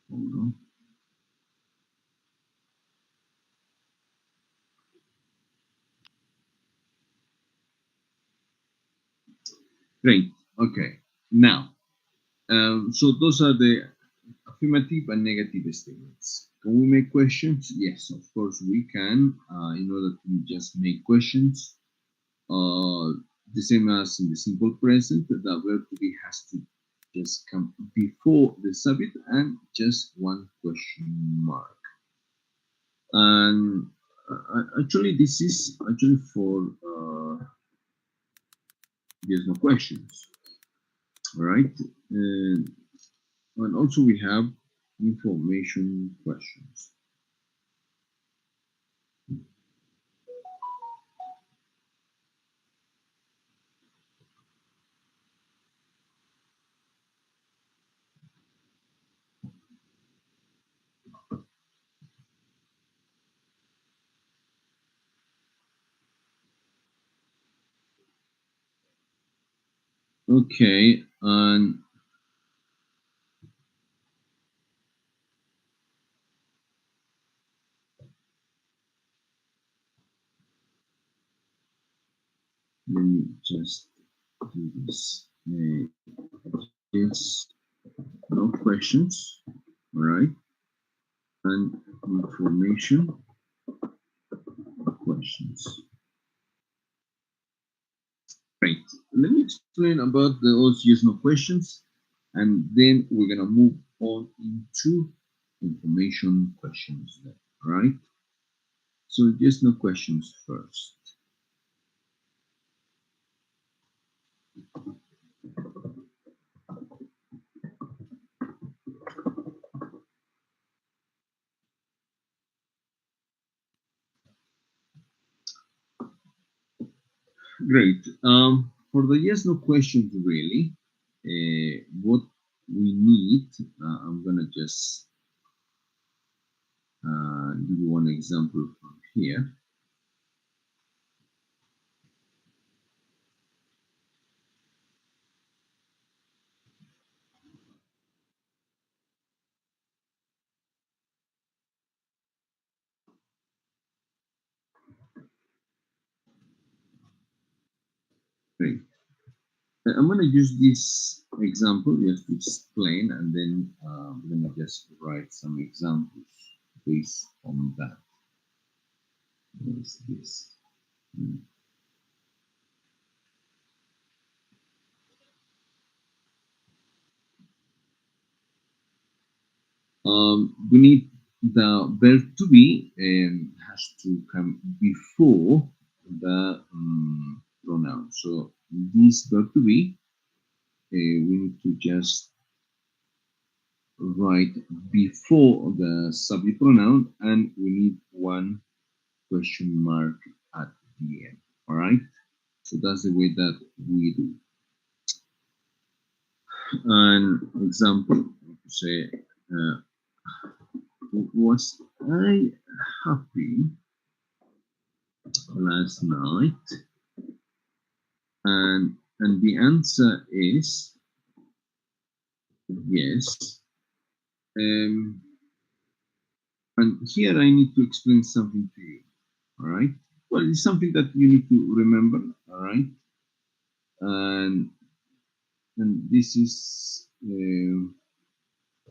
Hold on. Great. Okay. Now, so those are the affirmative and negative statements. Can we make questions? Yes, of course we can. In order to just make questions, uh, the same as in the simple present, the verb to be has to just come before the subject and just one question mark. And actually, this is actually for there's no questions, all right? And also we have information questions. Okay, and let me just do this. Yes, no questions, all right? And information questions. Great. Let me explain about those yes no questions, and then we're gonna move on into information questions. Then, all right? So yes no questions first. Great. For the yes no questions, really, what we need, I'm gonna just give you one example from here. Great. I'm gonna use this example just to explain, and then I'm gonna just write some examples based on that. What is this? Hmm. We need the verb to be has to come before the pronoun. So this verb to be, we need to just write before the subject pronoun, and we need one question mark at the end. All right. So that's the way that we do. An example, say, uh, was I happy last night? And the answer is yes. Um, and here I need to explain something to you. All right. Well, it's something that you need to remember. All right. And this is I'm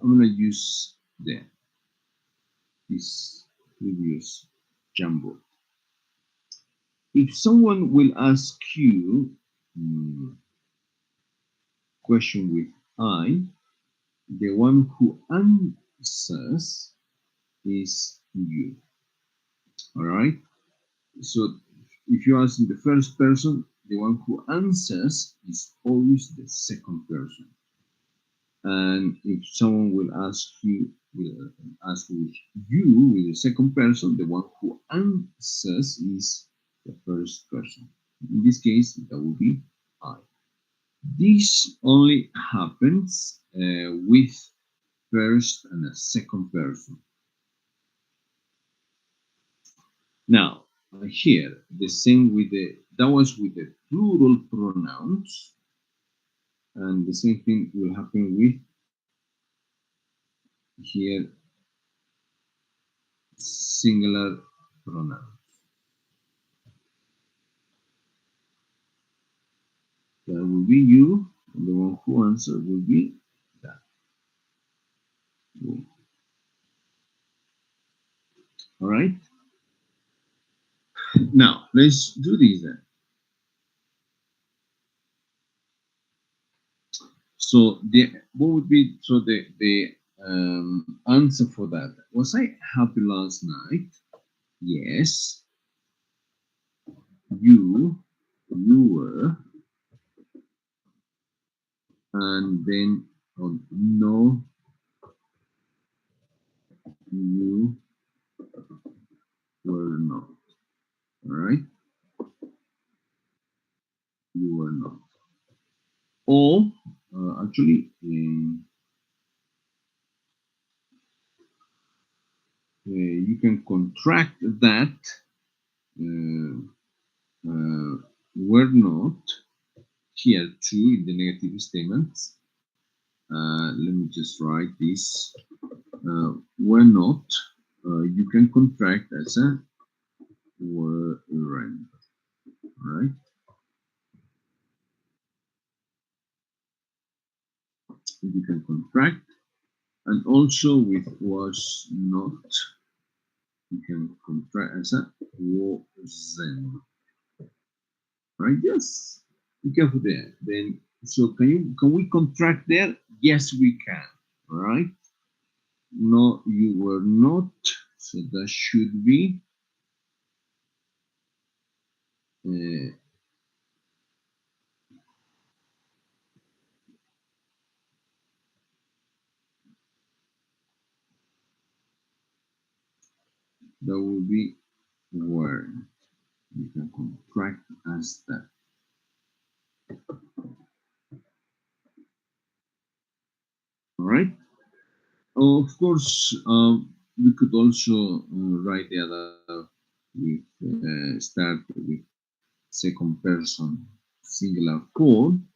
gonna use this previous jumbo. If someone will ask you question with I, the one who answers is you. All right. So if you ask in the first person, the one who answers is always the second person. And if someone will ask you, will ask with you with the second person, the one who answers is the first person. In this case, that will be I. This only happens with first and a second person. Now, here, the same with that was with the plural pronouns, and the same thing will happen with here singular pronoun. That will be you, and the one who answered will be that. All right. Now let's do this then. So the what would be the answer for that? Was I happy last night? Yes. You were, and then no, you were not. All right, you were not. Or actually, you can contract that uh, were not here too in the negative statements. Let me just write this. Were not. You can contract as a weren't. Right? You can contract, and also with was not. You can contract as a wasn't. Right? Yes. Be careful there. Then, so can we contract there? Yes, we can. All right. No, you were not. So that should be uh, that will be were. You can contract as that. All right. Of course, we could also write the other with start with second person singular form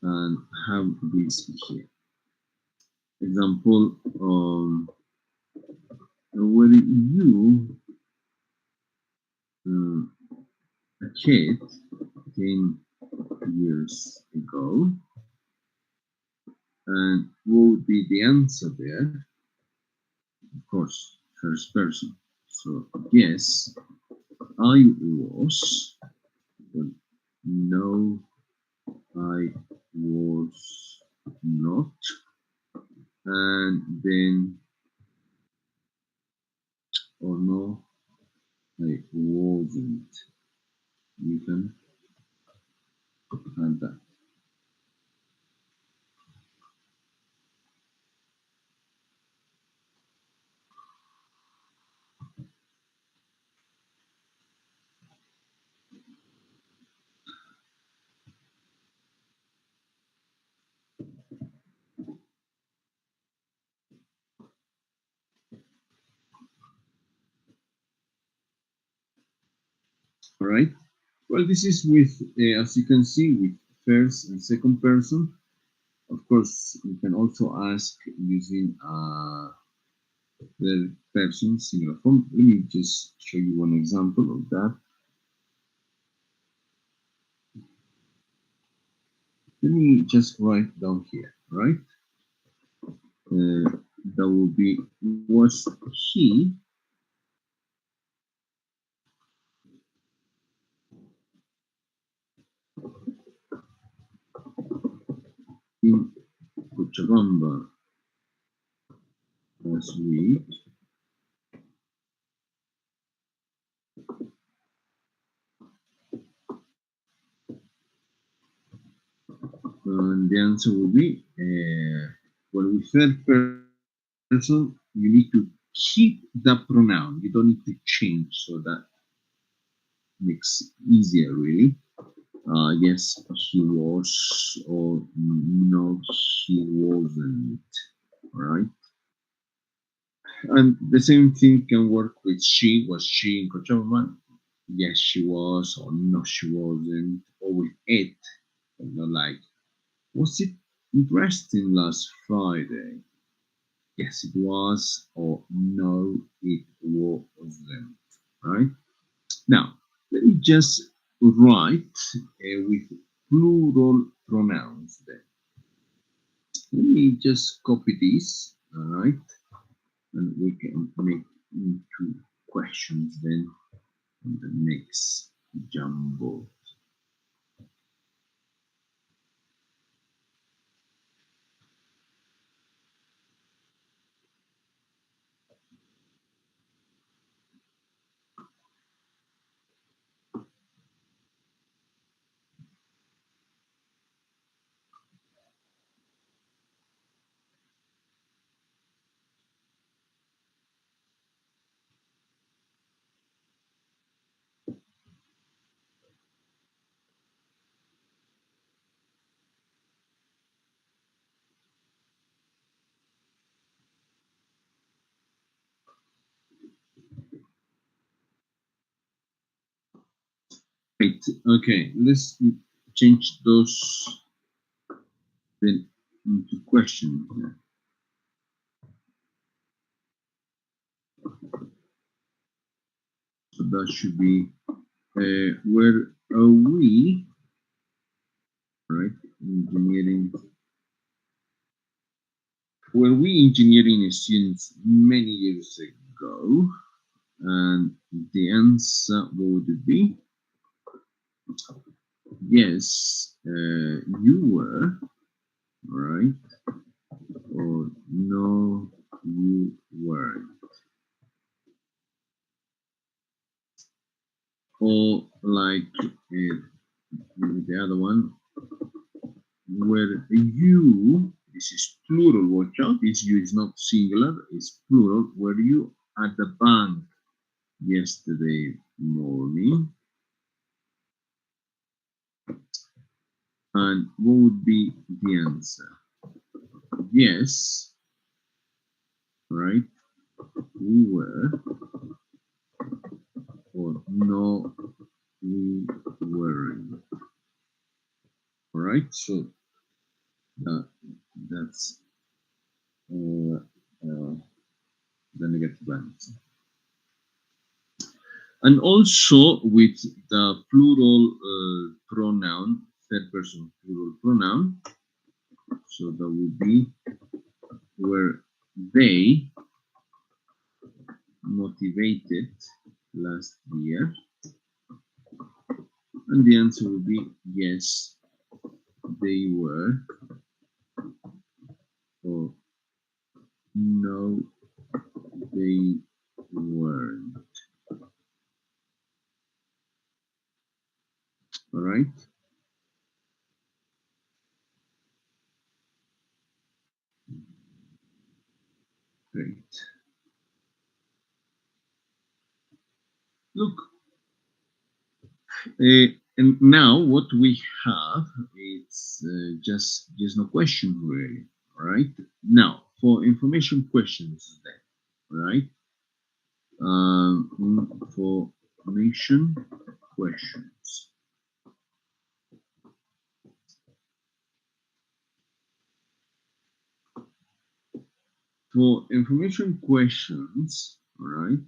and have this here. Example, when you a kid 10 years ago, and what would be the answer there? Of course, first person. So yes, I was, but no, I was not, and then or no, I wasn't. You can add that. All right. Well, this is with, as you can see, with first and second person. Of course, you can also ask using third person singular form. Let me just show you one example of that. Let me just write down here, right? That will be was he in Cochabamba last week? And the answer will be well, with third person, you need to keep the pronoun. You don't need to change, so that makes it easier, really. Yes, he was, or no, he wasn't. All right. And the same thing can work with she. Was she in Cochabamba? Yes, she was, or no, she wasn't. Or with it, like, was it interesting last Friday? Yes, it was, or no, it wasn't. Right? Now, let me just write with plural pronouns then. Let me just copy this, all right? And we can make into questions then on the next Jamboard. Right, okay, let's change those then into question. So that should be where are we, right? Engineering. Were we engineering students many years ago? And the answer would be yes, you were, right? Or no, you weren't. Or like the other one, where you, this is plural, watch out, this you is not singular, it's plural. Were you at the bank yesterday morning? And what would be the answer? Yes, right? We were, or no, we weren't. All right, so that, that's uh, uh, the negative answer. And also with the plural pronoun, third person plural pronoun, so that would be were they motivated last year? And the answer would be yes, they were, or no, they weren't. All right, great. Look, and now what we have is just no question really. All right. Now for information questions then. All right. For information questions. For information questions, all right.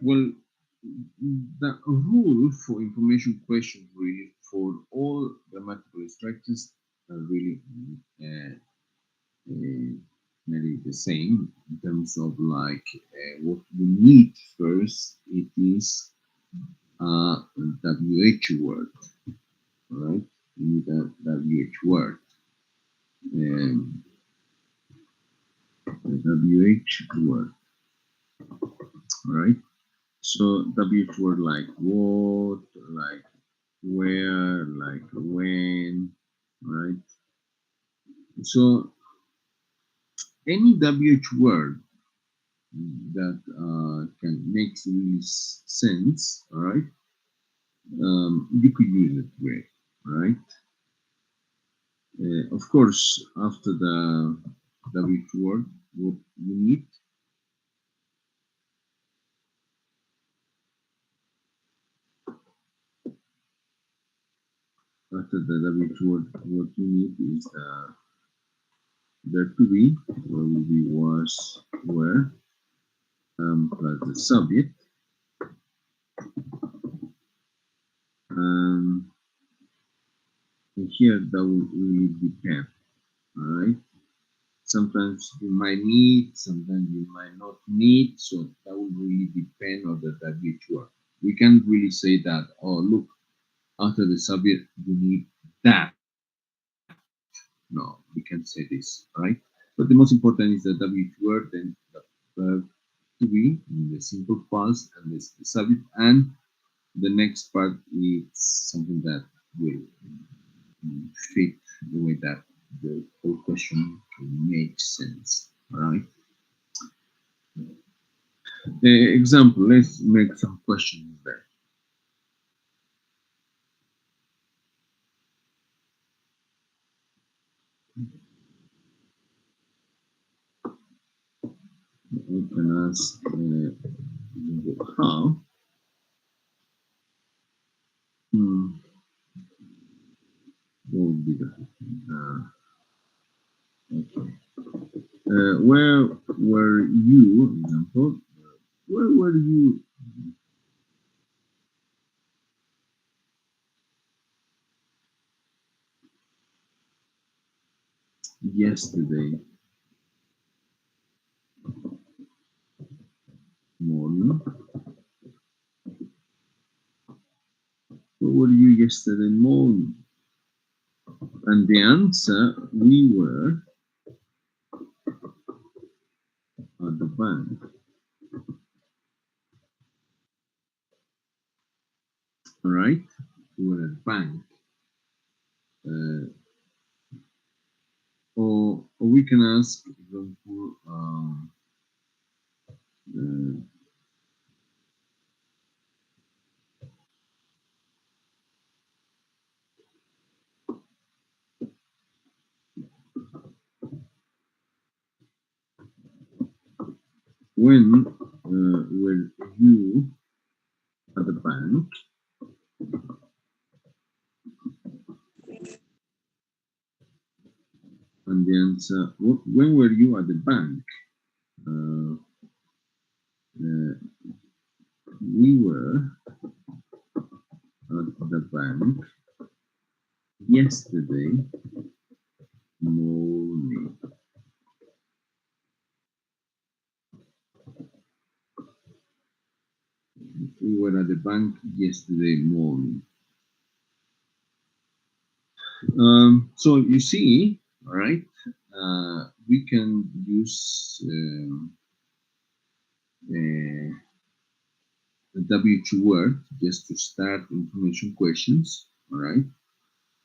Well, the rule for information questions really for all grammatical structures are really uh, uh, nearly the same in terms of like what we need first. It is a WH word, right? We need a WH word. Um, a WH word, right? So WH word like what, like where, like when, right? So any WH word that can make really sense, all right? You could use it with, right? Of course, after the WH word, what you need, after the WH word, what you need is there to be, where will be was, where, plus the subject, um, and here that will really depend, all right? Sometimes you might need, sometimes you might not need, so that will really depend on the WH word. We can't really say that, oh, look, after the subject, you need that. No, we can't say this, right? But the most important is the WH word, then the verb to be in the simple past, and the subject, and the next part is something that will fit the way that the whole question makes sense, all right? Example, let's make some questions there. We can ask how. Hmm, what would be the okay. Where were you, example, where were you yesterday morning? Where were you yesterday morning? And the answer, we were at the bank. All right, we were at the bank. Uh, or we can ask, for example, uh, when were you at the bank? And the answer, when were you at the bank? Uh, uh, we were at the bank yesterday morning. We were at the bank yesterday morning. So you see, all right, we can use the WH word just to start information questions, all right?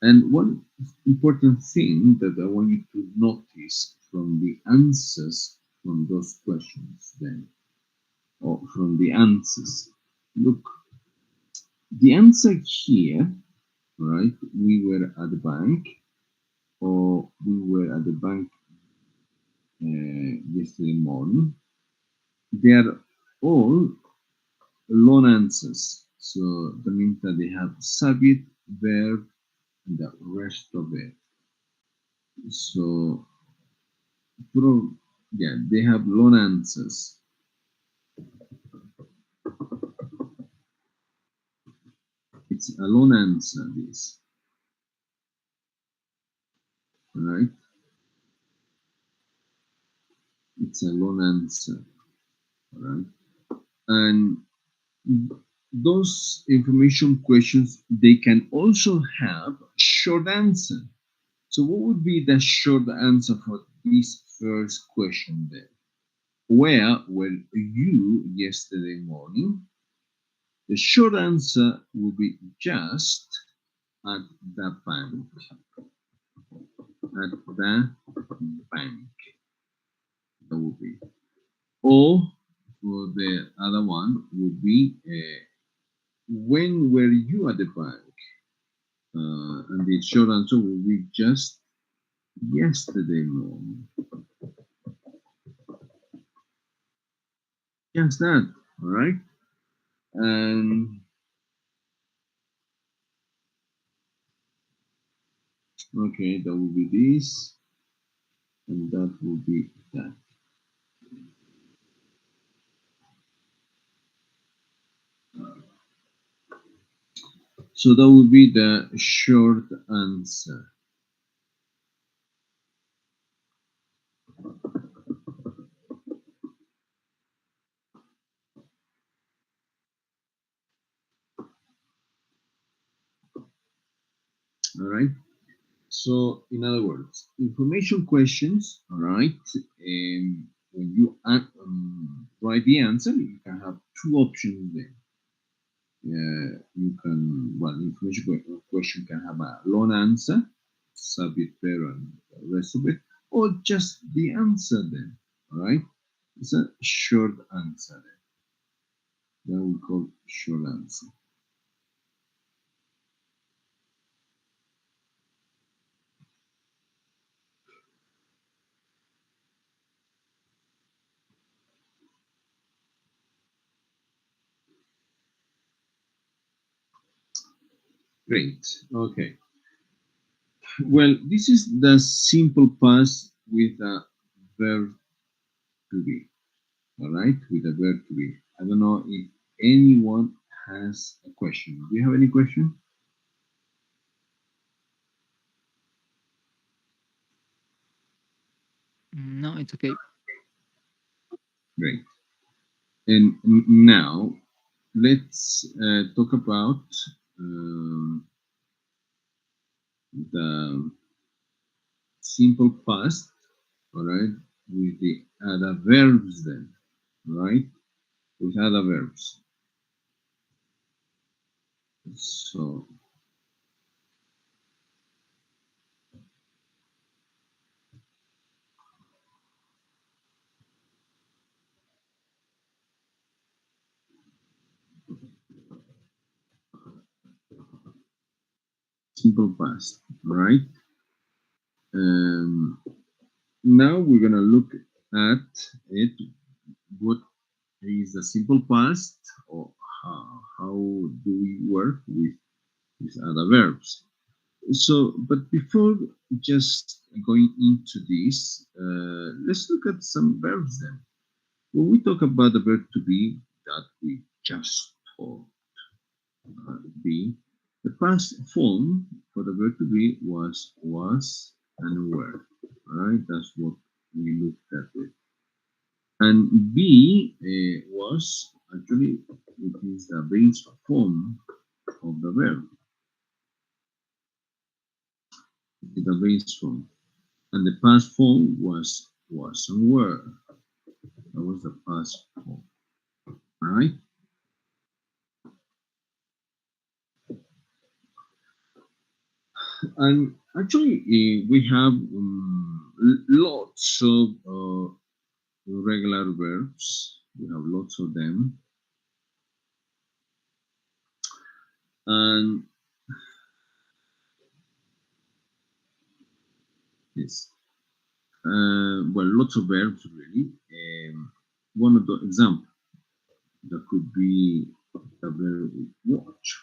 And one important thing that I want you to notice from the answers from those questions, then, or from the answers, look, the answer here, right? We were at the bank, or we were at the bank yesterday morning. They are all long answers. So that means that they have subject, verb, and the rest of it. So, yeah, they have long answers. It's a long answer, this, right? It's a long answer, right? And those information questions, they can also have short answer. So what would be the short answer for this first question then? Where were you yesterday morning? The short answer would be just at the bank. At the bank. That would be. Or for the other one would be when were you at the bank? And the short answer would be just Yesterday morning. Just that, all right? And okay, that will be this, and that will be that. So that will be the short answer. All right. So, in other words, information questions, all right, when you write the answer, you can have two options there. You can, well, information question can have a long answer, subject, verb, and the rest of it, or just the answer then, all right? It's a short answer then. That we call short answer. Great. Okay. Well, this is the simple past with a verb to be. All right, with a verb to be. I don't know if anyone has a question. Do you have any question? No, it's okay. Great. And now let's talk about um, the simple past. All right, with the other verbs then. All right, with other verbs. So simple past. All right. Um, Now we're gonna look at it. What is the simple past, or how do we work with these other verbs? So, but before just going into this, let's look at some verbs then. When we talk about the verb to be that we just taught, be, the past form for the verb to be was, and were. All right, that's what we looked at it. And B was actually it is the base form of the verb. It's the base form. And the past form was and were. That was the past form. Alright? And actually we have lots of regular verbs. We have lots of them. And yes. Well, lots of verbs really. One of the example that could be the verb watch.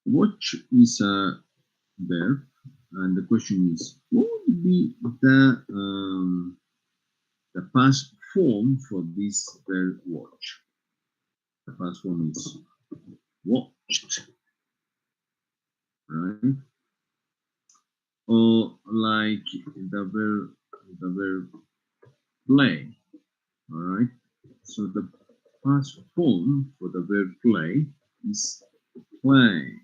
Watch is a verb, and the question is, what would be the past form for this verb watch? The past form is watched, right? Or like the verb play, all right? So the past form for the verb play is play,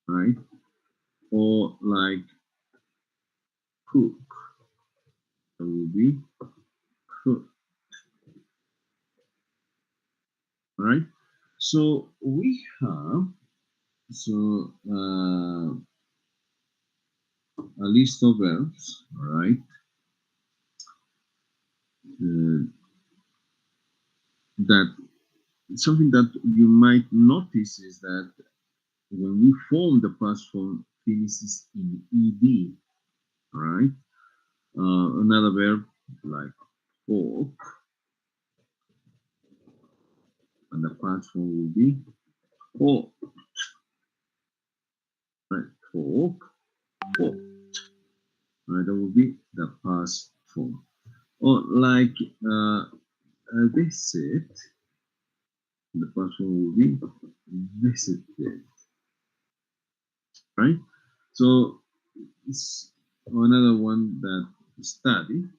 right? Or like cook, that will be cook, right? So we have a list of verbs, all right? Uh, that something that you might notice is that when we form the past form finishes in ed, right? Another verb like talk, and the past form will be talk, right? Talk, talk, right? That will be the past form. Or like visit, the past form will be visited, right? So it's another one that study,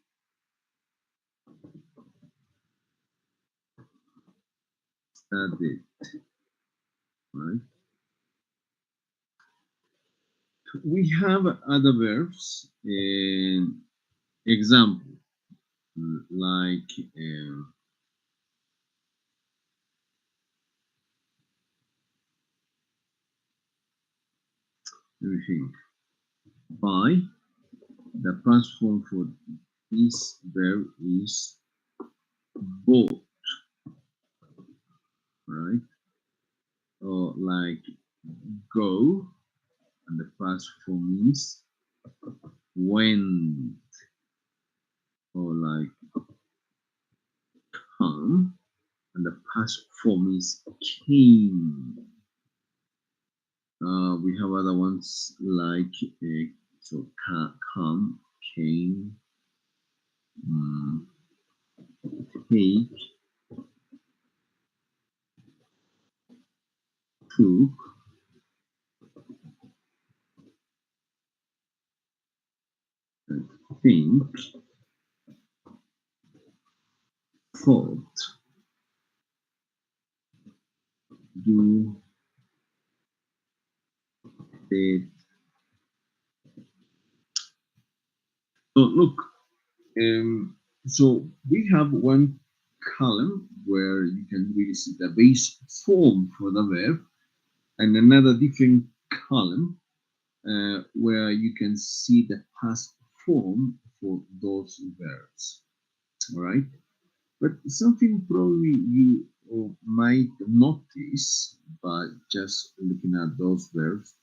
studied, right? We have other verbs in example, like let me think. Buy, the past form for this verb is bought, right? Or like go, and the past form is went, or like come, and the past form is came. We have other ones like so come, came, um, take, took, think, thought, do, did. So look, so we have one column where you can really see the base form for the verb, and another different column where you can see the past form for those verbs. All right, but something probably you might notice by just looking at those verbs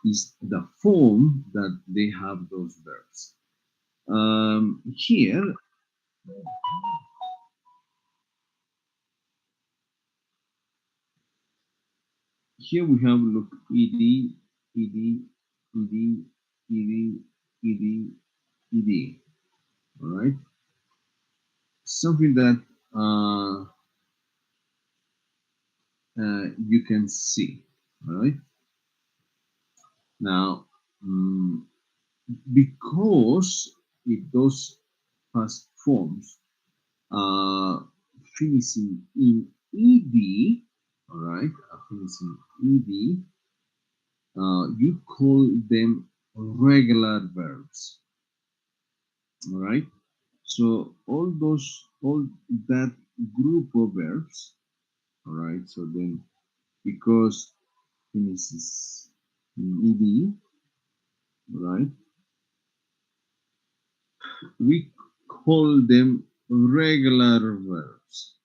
is the form that they have those verbs. Here, here we have look ed, ed, ed, ed, ed, ed. All right, something that you can see. All right, now because if those past forms are finishing in ed, all right, finishing ed, you call them regular verbs. All right. So all that group of verbs. All right. So then, because finishes in ed, right, we call them regular verbs.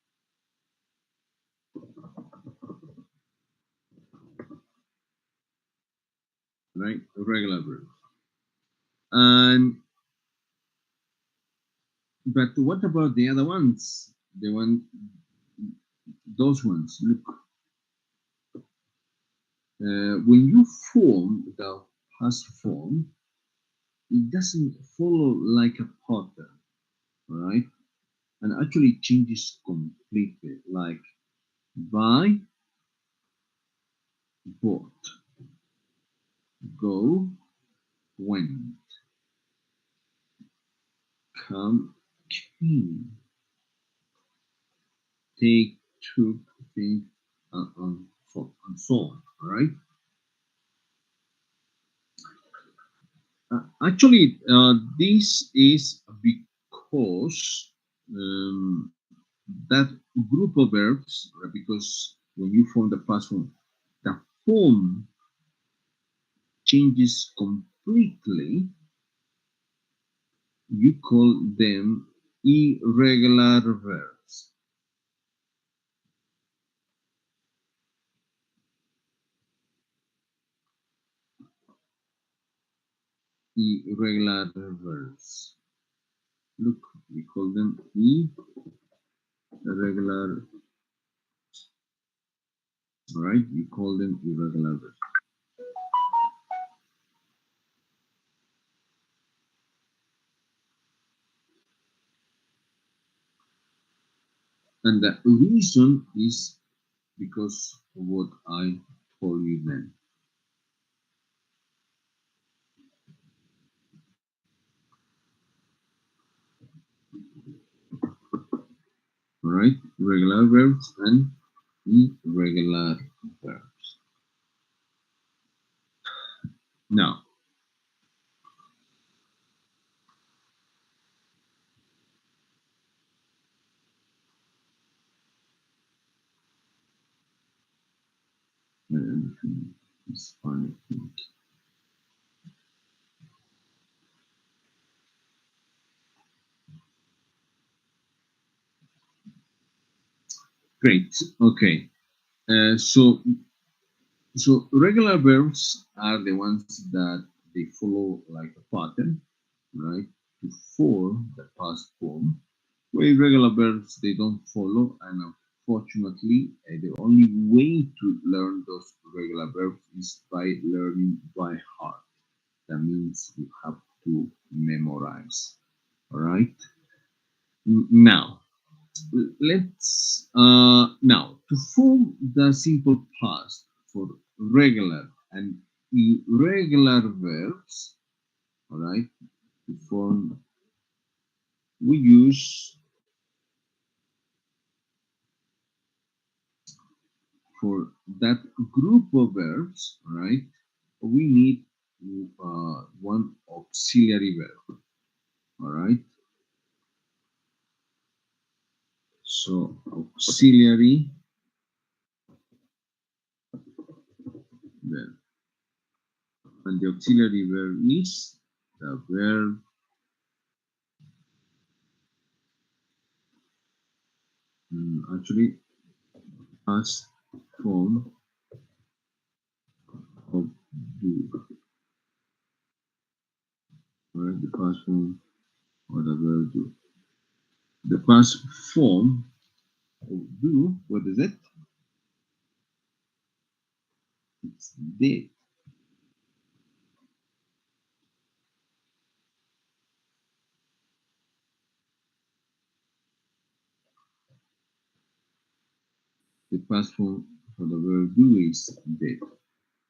Right, regular verbs. And but what about the other ones? The one, those ones. Look, when you form the past form, it doesn't follow like a pattern, right? And actually changes completely, like buy, bought, go, went, come, came, take, took, think, and so on, right? This is because that group of verbs, because when you form the past form, the form changes completely. You call them irregular verbs. irregular verbs. Look, we call them irregular. All right, we call them irregular verbs. And the reason is because of what I told you then. All right, regular verbs and irregular verbs. Now, everything is fine. Great. Okay. So regular verbs are the ones that they follow like a pattern, right? To form the past form. Where irregular verbs they don't follow, and unfortunately, the only way to learn those regular verbs is by learning by heart. That means you have to memorize. All right. Now, now to form the simple past for regular and irregular verbs. All right. To form, we use for that group of verbs. All right. We need one auxiliary verb. All right. So auxiliary verb. And the auxiliary verb is the verb actually past form of do. Right? The past form of the verb do. The past form of do, what is it? It's did. The past form for the verb do is did.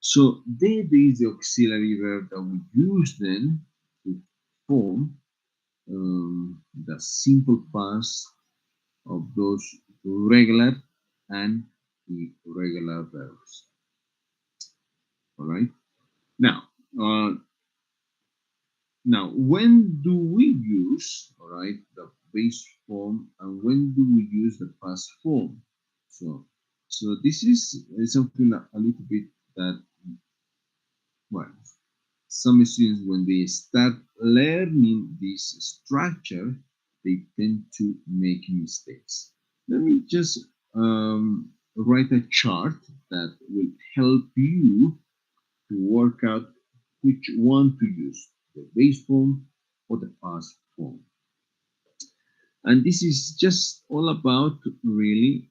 So did is the auxiliary verb that we use then to form the simple past of those regular and irregular verbs. All right. Now, uh, now, when do we use, all right, the base form, and when do we use the past form? So, so this is something a little bit that, well, some students when they start learning this structure, they tend to make mistakes. Let me just write a chart that will help you to work out which one to use, the base form or the past form. And this is just all about really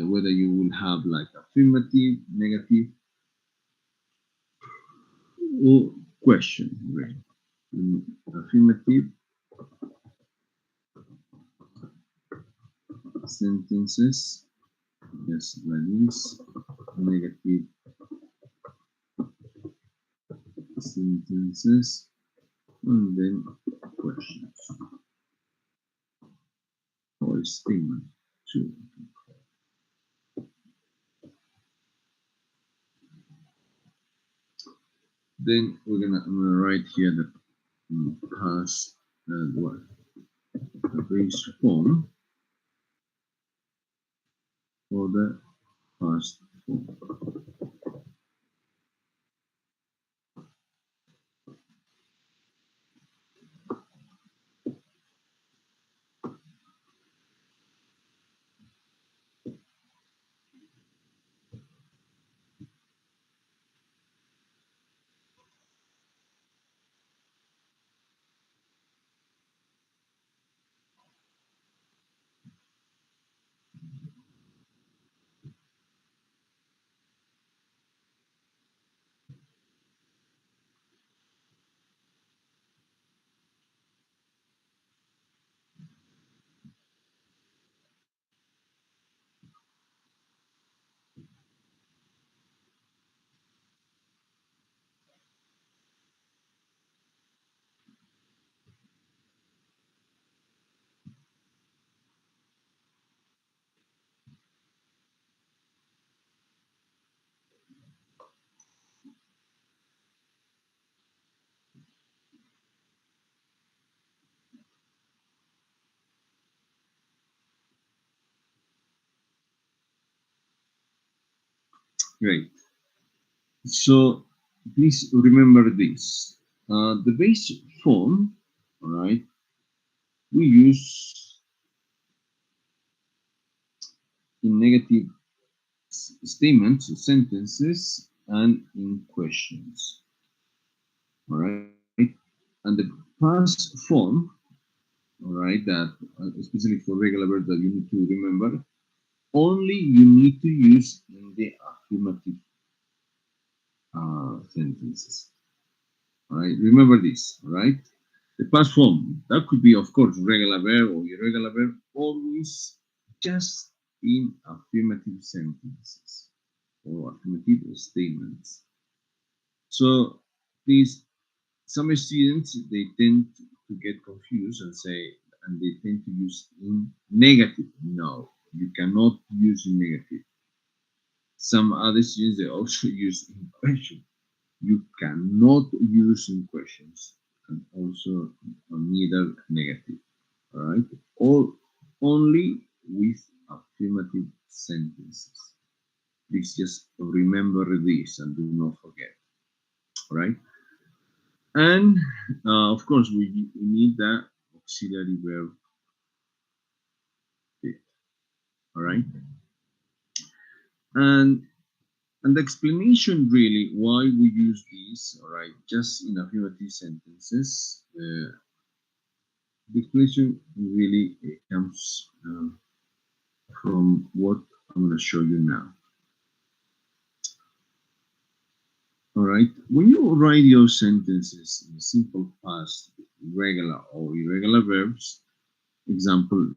whether you will have like affirmative, negative, or question, really. Affirmative sentences, yes, like this, negative sentences, and then questions or statement too. Then I'm gonna write here the past what the base form for the past form. Great. So please remember this. The base form, all right, we use in negative statements, sentences, and in questions. All right, and the past form, all right, that especially for regular verbs that you need to remember, only you need to use in the affirmative sentences. All right, remember this. All right, the past form that could be, of course, regular verb or irregular verb, always just in affirmative sentences or affirmative statements. So please, some students they tend to get confused and say, and they tend to use in negative. No, you cannot use in negative. Some other students they also use in question. You cannot use in questions and also neither negative. All right, all only with affirmative sentences. Please just remember this and do not forget. All right. And of course, we need the auxiliary verb did. All right. And and the explanation really why we use these, all right, just in affirmative sentences, the explanation really comes from what I'm going to show you now. All right. When you write your sentences in simple past, regular or irregular verbs, example,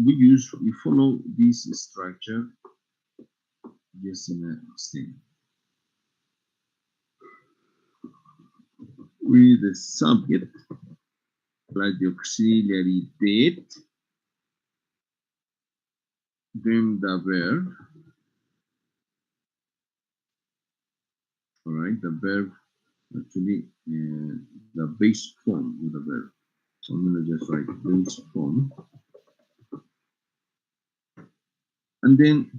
we follow this structure just in a statement. With the subject plus the auxiliary did, then the verb. All right, the verb actually the base form of the verb. So I'm gonna just write base form, and then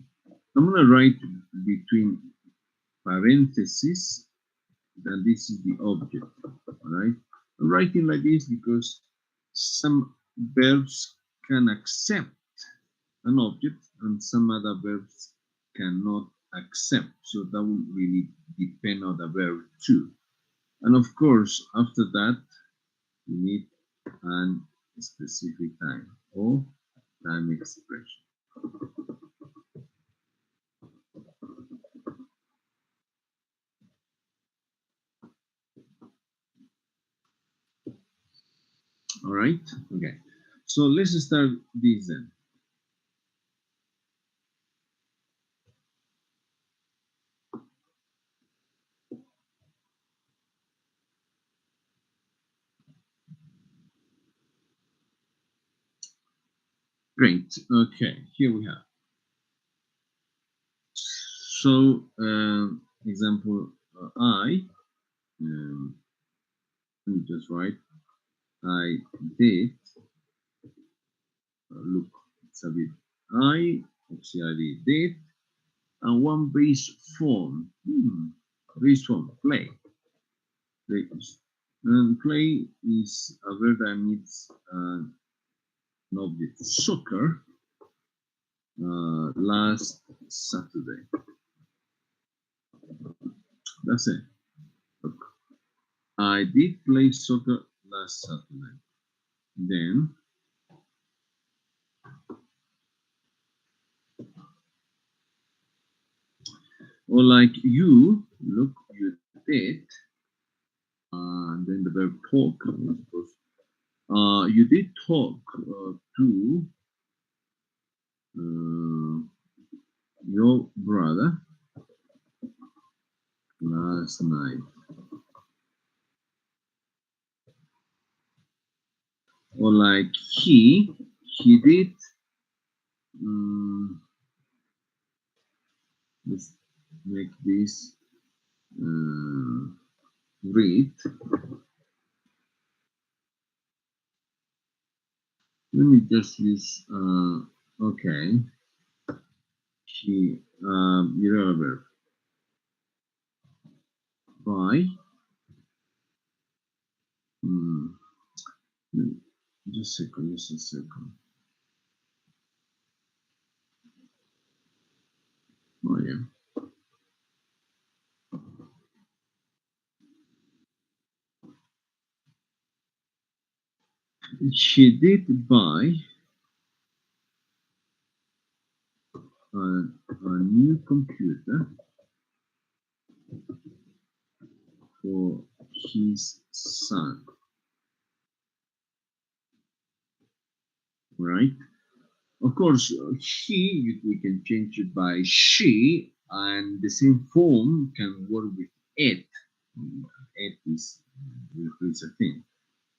I'm gonna write between parentheses that this is the object. All right, I'm writing like this because some verbs can accept an object and some other verbs cannot accept. So that will really depend on the verb too. And of course, after that, you need an specific time or time expression. All right. Okay. So let's start this then. Great. Okay. Here we have. So, example, I, let me just write, I did, look, it's a bit, I, auxiliary did, and one base form, base form, play. Play. And play is a verb that means an object. Soccer, last Saturday. That's it. Look, I did play soccer last Saturday. Then, or like you, look, you did, and then the verb talk, I suppose. You did talk to your brother last night. Or like he did. Let's make this read. Let me just use okay. He irregular verb. by hmm, just a second, just a second. Oh yeah. She did buy a new computer for his son, right? Of course, we can change it by she, and the same form can work with it. It is a thing.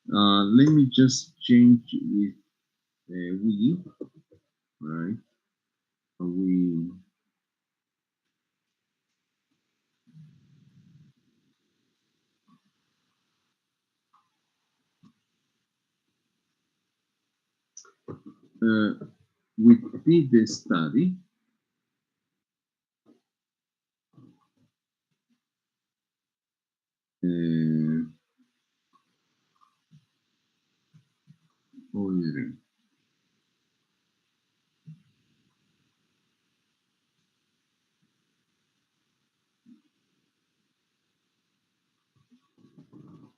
Let me just change with we, right? We uh, we did the study. Uh, oh yeah,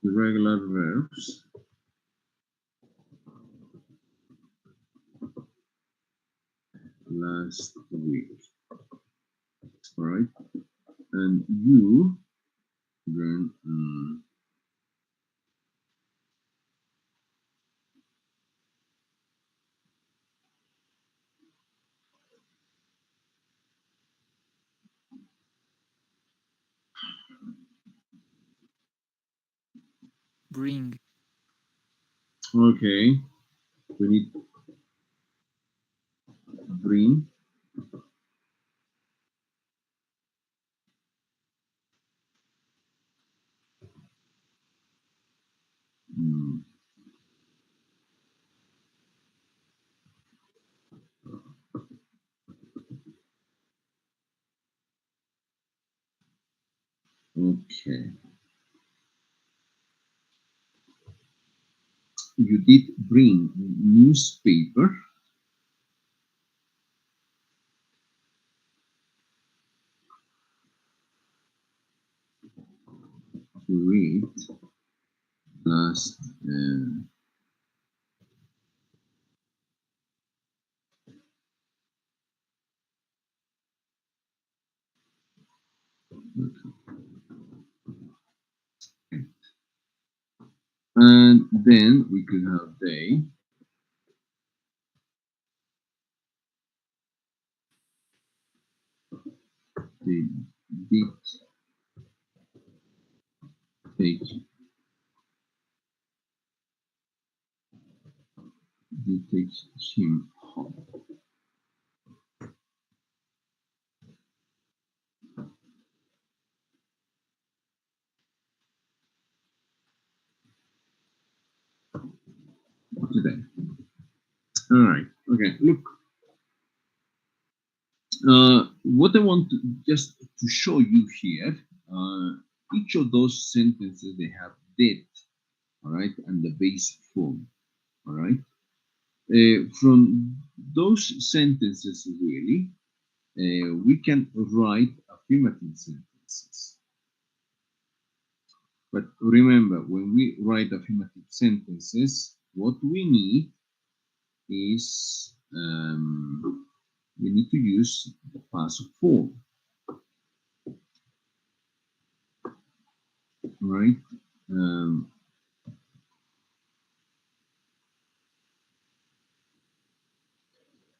the regular verbs last week, all right? And you then Bring. okay. We need bring. Mm, okay. You did bring newspaper to read last and then we could have they did take did take him home today. All right. Okay. Look, what I want just to show you here, each of those sentences they have did, all right, and the base form, all right. From those sentences, really, we can write affirmative sentences. But remember, when we write affirmative sentences, what we need is we need to use the past form, right? Um,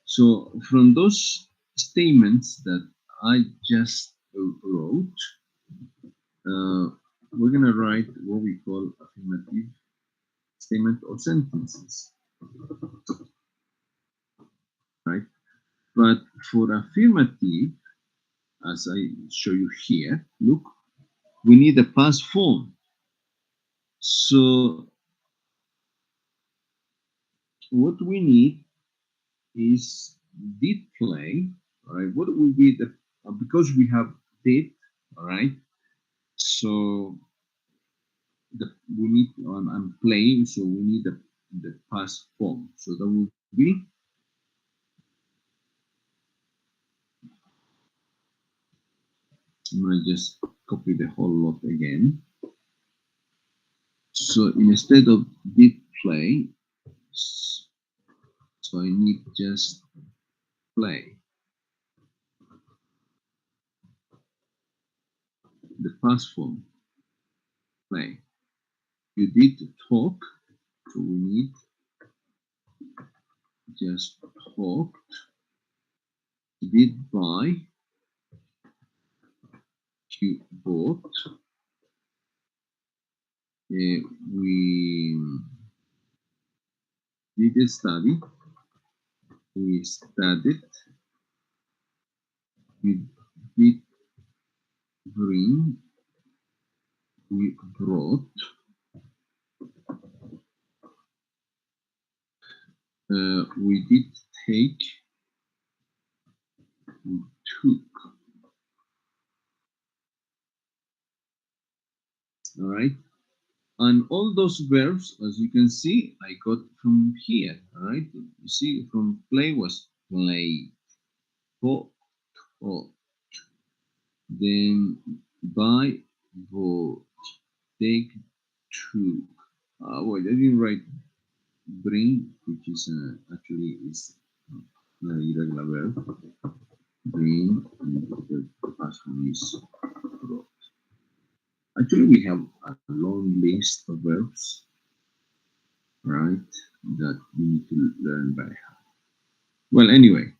so from those statements that I just wrote, we're gonna write what we call affirmative statement or sentences, right? But for affirmative, as I show you here, look, we need a past form. So what we need is did play, all right? What would be the because we have did, all right? So we need, I'm playing, so we need the past form. So that would be, I'm gonna just copy the whole lot again. So instead of did play, so I need just play, the past form, play. You did talk, so we need just talk. Did buy, you bought. We did study, we studied. We did bring, we brought. We did take, we took. All right. And all those verbs, as you can see, I got from here. All right. You see, from play was play, bought, bought. Then buy, bought, take, took. Wait, I didn't write bring, which is actually is an irregular verb. Bring, and the past one is brought. Actually, we have a long list of verbs, right, that we need to learn by heart. Well, anyway,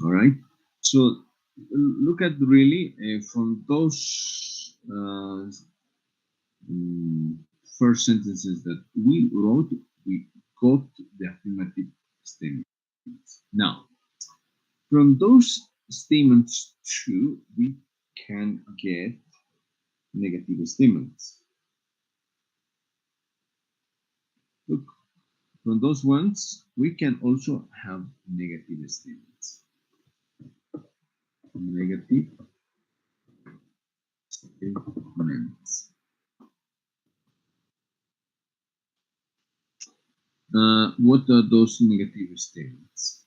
all right. So look at really from those first sentences that we wrote, we got the affirmative statements. Now, from those statements too, we can get negative statements. Look, from those ones, we can also have negative statements. Negative statements. What are those negative statements?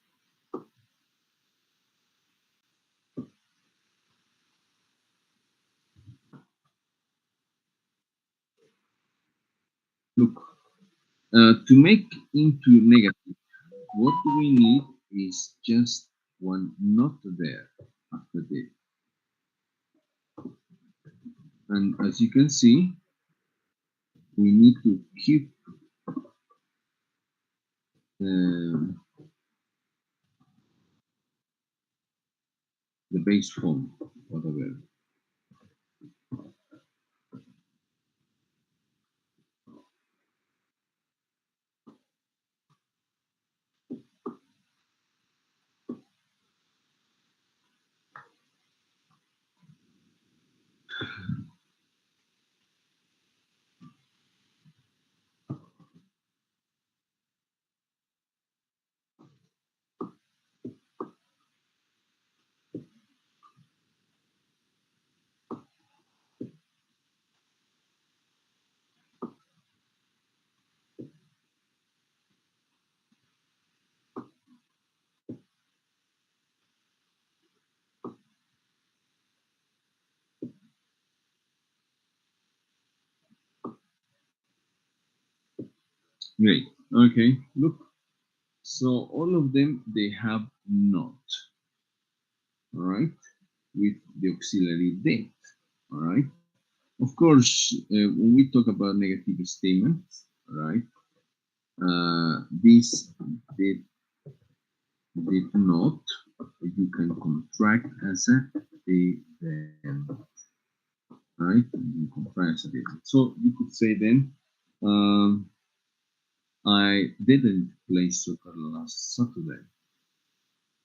Look, to make into negative, what we need is just one not there after the. And as you can see, we need to keep the base form, whatever. Great. Okay. Look. So all of them they have not. All right. With the auxiliary date. All right. Of course, when we talk about negative statements, right? This did not. You can contract as a didn't. Right? You contract as a didn't. So you could say then, I didn't play soccer last Saturday.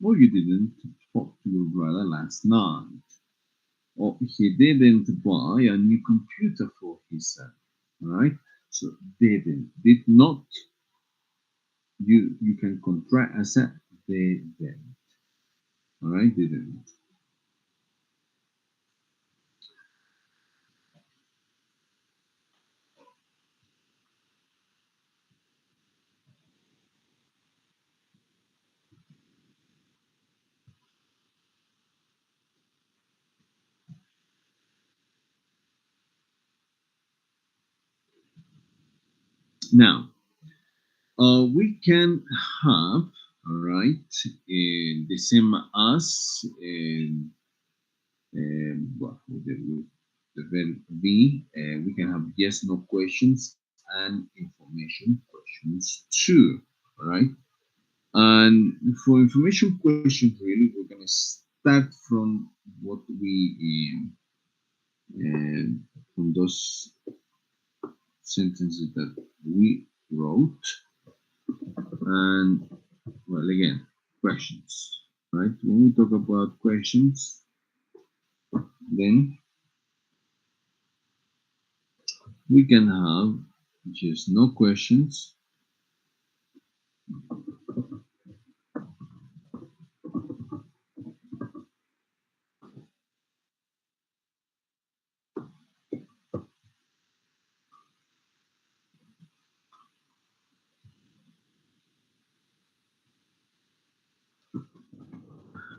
Or you didn't talk to your brother last night. Or he didn't buy a new computer for his son. Right? So did not. You can contract as a didn't. All right, didn't. Now, we can have, all right, the same as well, with the verb be. We can have yes, no questions and information questions too. All right. And for information questions, really, we're going to start from what we from those sentences that we wrote, and well, again, questions. Right? When we talk about questions, then we can have just no questions,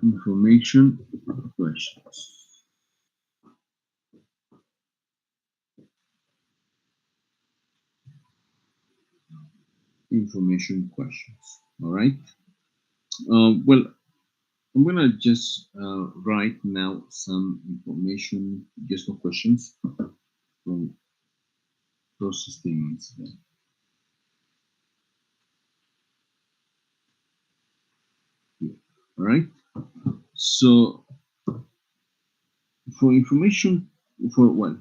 information questions. Information questions. All right. Well, I'm gonna just write now some information, just no questions from those statements. Here. All right. So for information, for well,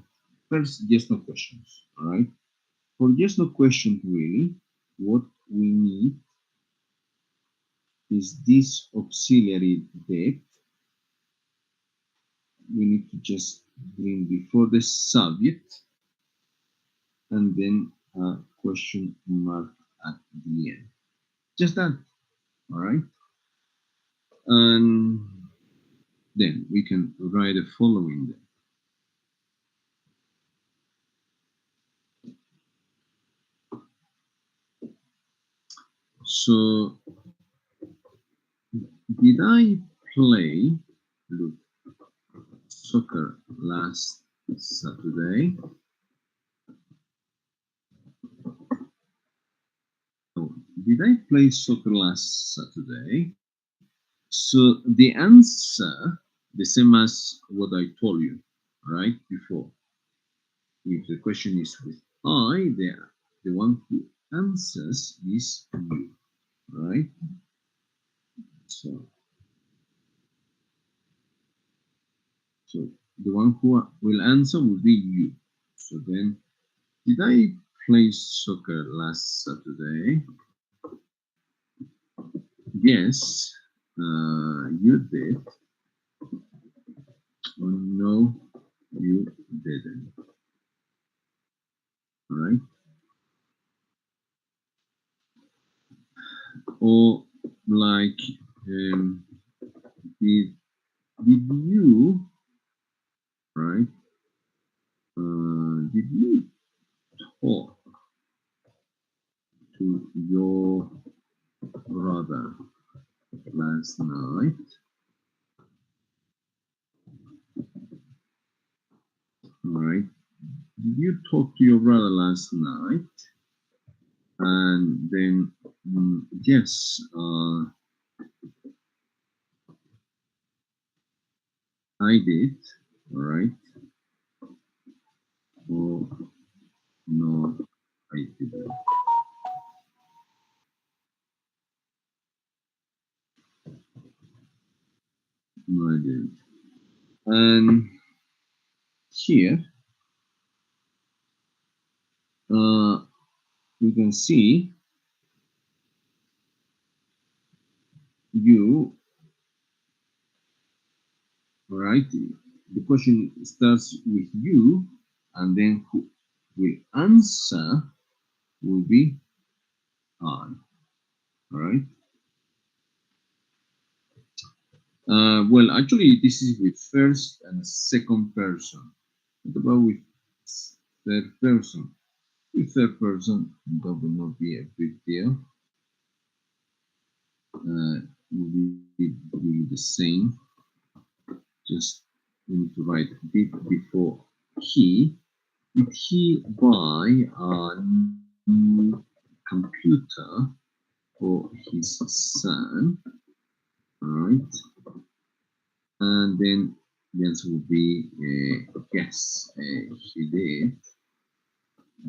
first yes no questions. All right. For yes no questions, really, what we need is this auxiliary that we need to just bring before the subject and then a question mark at the end. Just that. All right. And then we can write the following then. So, did I play look, soccer last Saturday? Oh, did I play soccer last Saturday? So the answer, the same as what I told you, right before. If the question is with I, the one who answers is you, right? So, so the one who will answer will be you. So then, did I play soccer last Saturday? Yes, you did. Or no, you didn't. All right. Or like, um, did did you, right? Did you talk to your brother last night? All right. Did you talk to your brother last night? And then, yes, I did. All right. Or no, I didn't. No, I didn't. And here, uh, you can see you, right? The question starts with you, and then who will answer will be I. All right. Well, actually, this is with first and second person. What about with third person? With third person, that will not be a big deal. Will be really the same. Just we need to write did before he. Did he buy a computer for his son. All right. And then the answer would be yes, he did.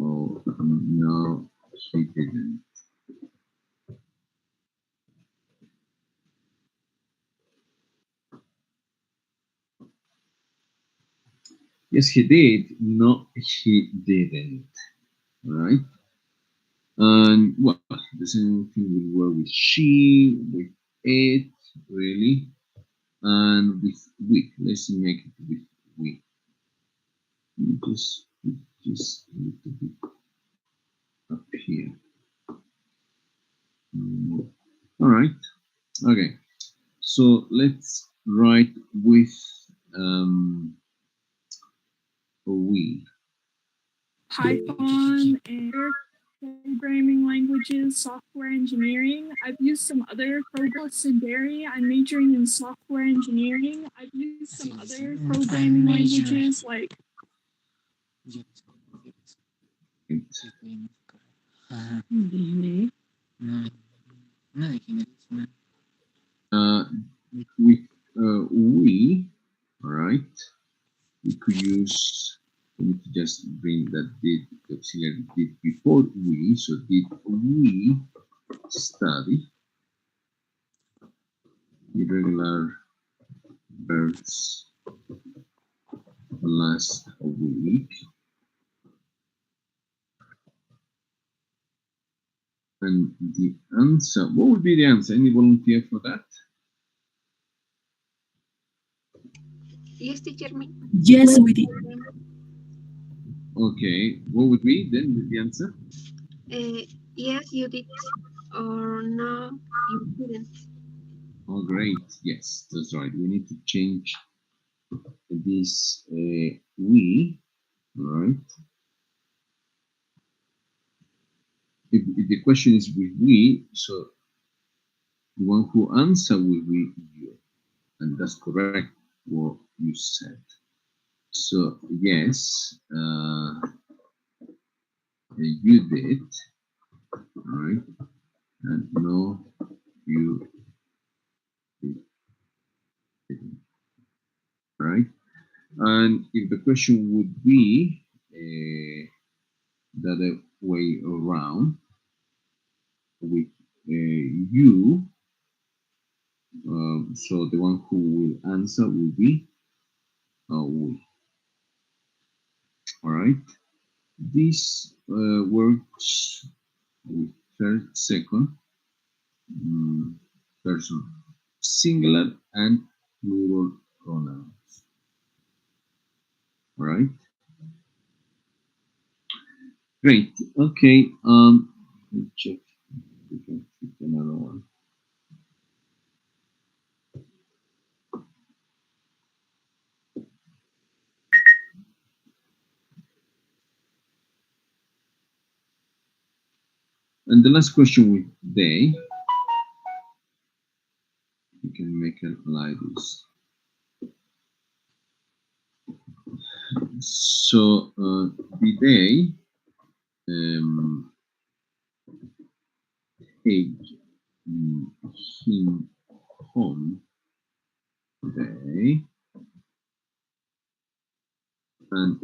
Or no, he didn't. Yes, he did. No, he didn't. All right. And well, the same thing will work with she, with it, really, and with we. Let's make it with we. Just a little bit up here. All right. Okay. So let's write with we. Python and programming languages, software engineering. I've used some other secondary. I'm majoring in software engineering. I've used some other programming languages like With we, all right, we could use, we need to just bring that did, the auxiliary did before we, so did we study irregular verbs last week? And the answer, what would be the answer? Any volunteer for that? Yes, teacher, me. yes, we did. Okay, what would be then the answer? Yes, you did. Or no, you didn't. Oh, great. Yes, that's right. We need to change this we, right? If the question is with we, so the one who answer will be you, and that's correct what you said. So yes, you did, right? And no, you didn't, right? And if the question would be the other way around, with you, so the one who will answer will be we. All right. This works with third, second person, singular and plural pronouns. All right. Great. Okay. Let me check if we can fit another one. And the last question with they, we can make it like this. So the day take him home today, and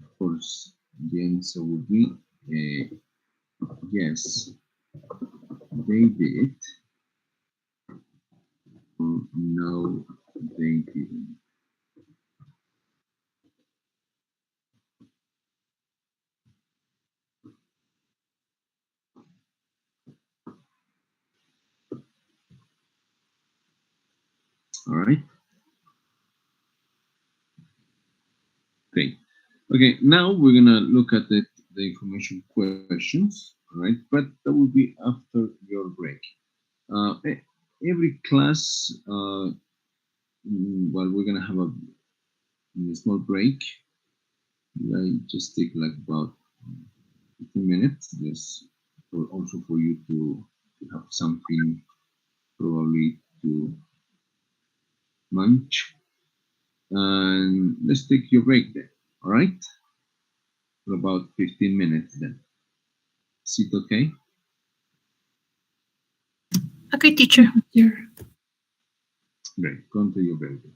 of course the answer would be yes, they did. No, they didn't. All right. Great. Okay, now we're gonna look at the information questions, all right? But that will be after your break. Every class, well, we're gonna have a small break. Like just take like about 15 minutes, just for also for you to have something probably to munch. And let's take your break then, all right? For about 15 minutes then. Is it okay? Okay, teacher. Great. Continue, baby.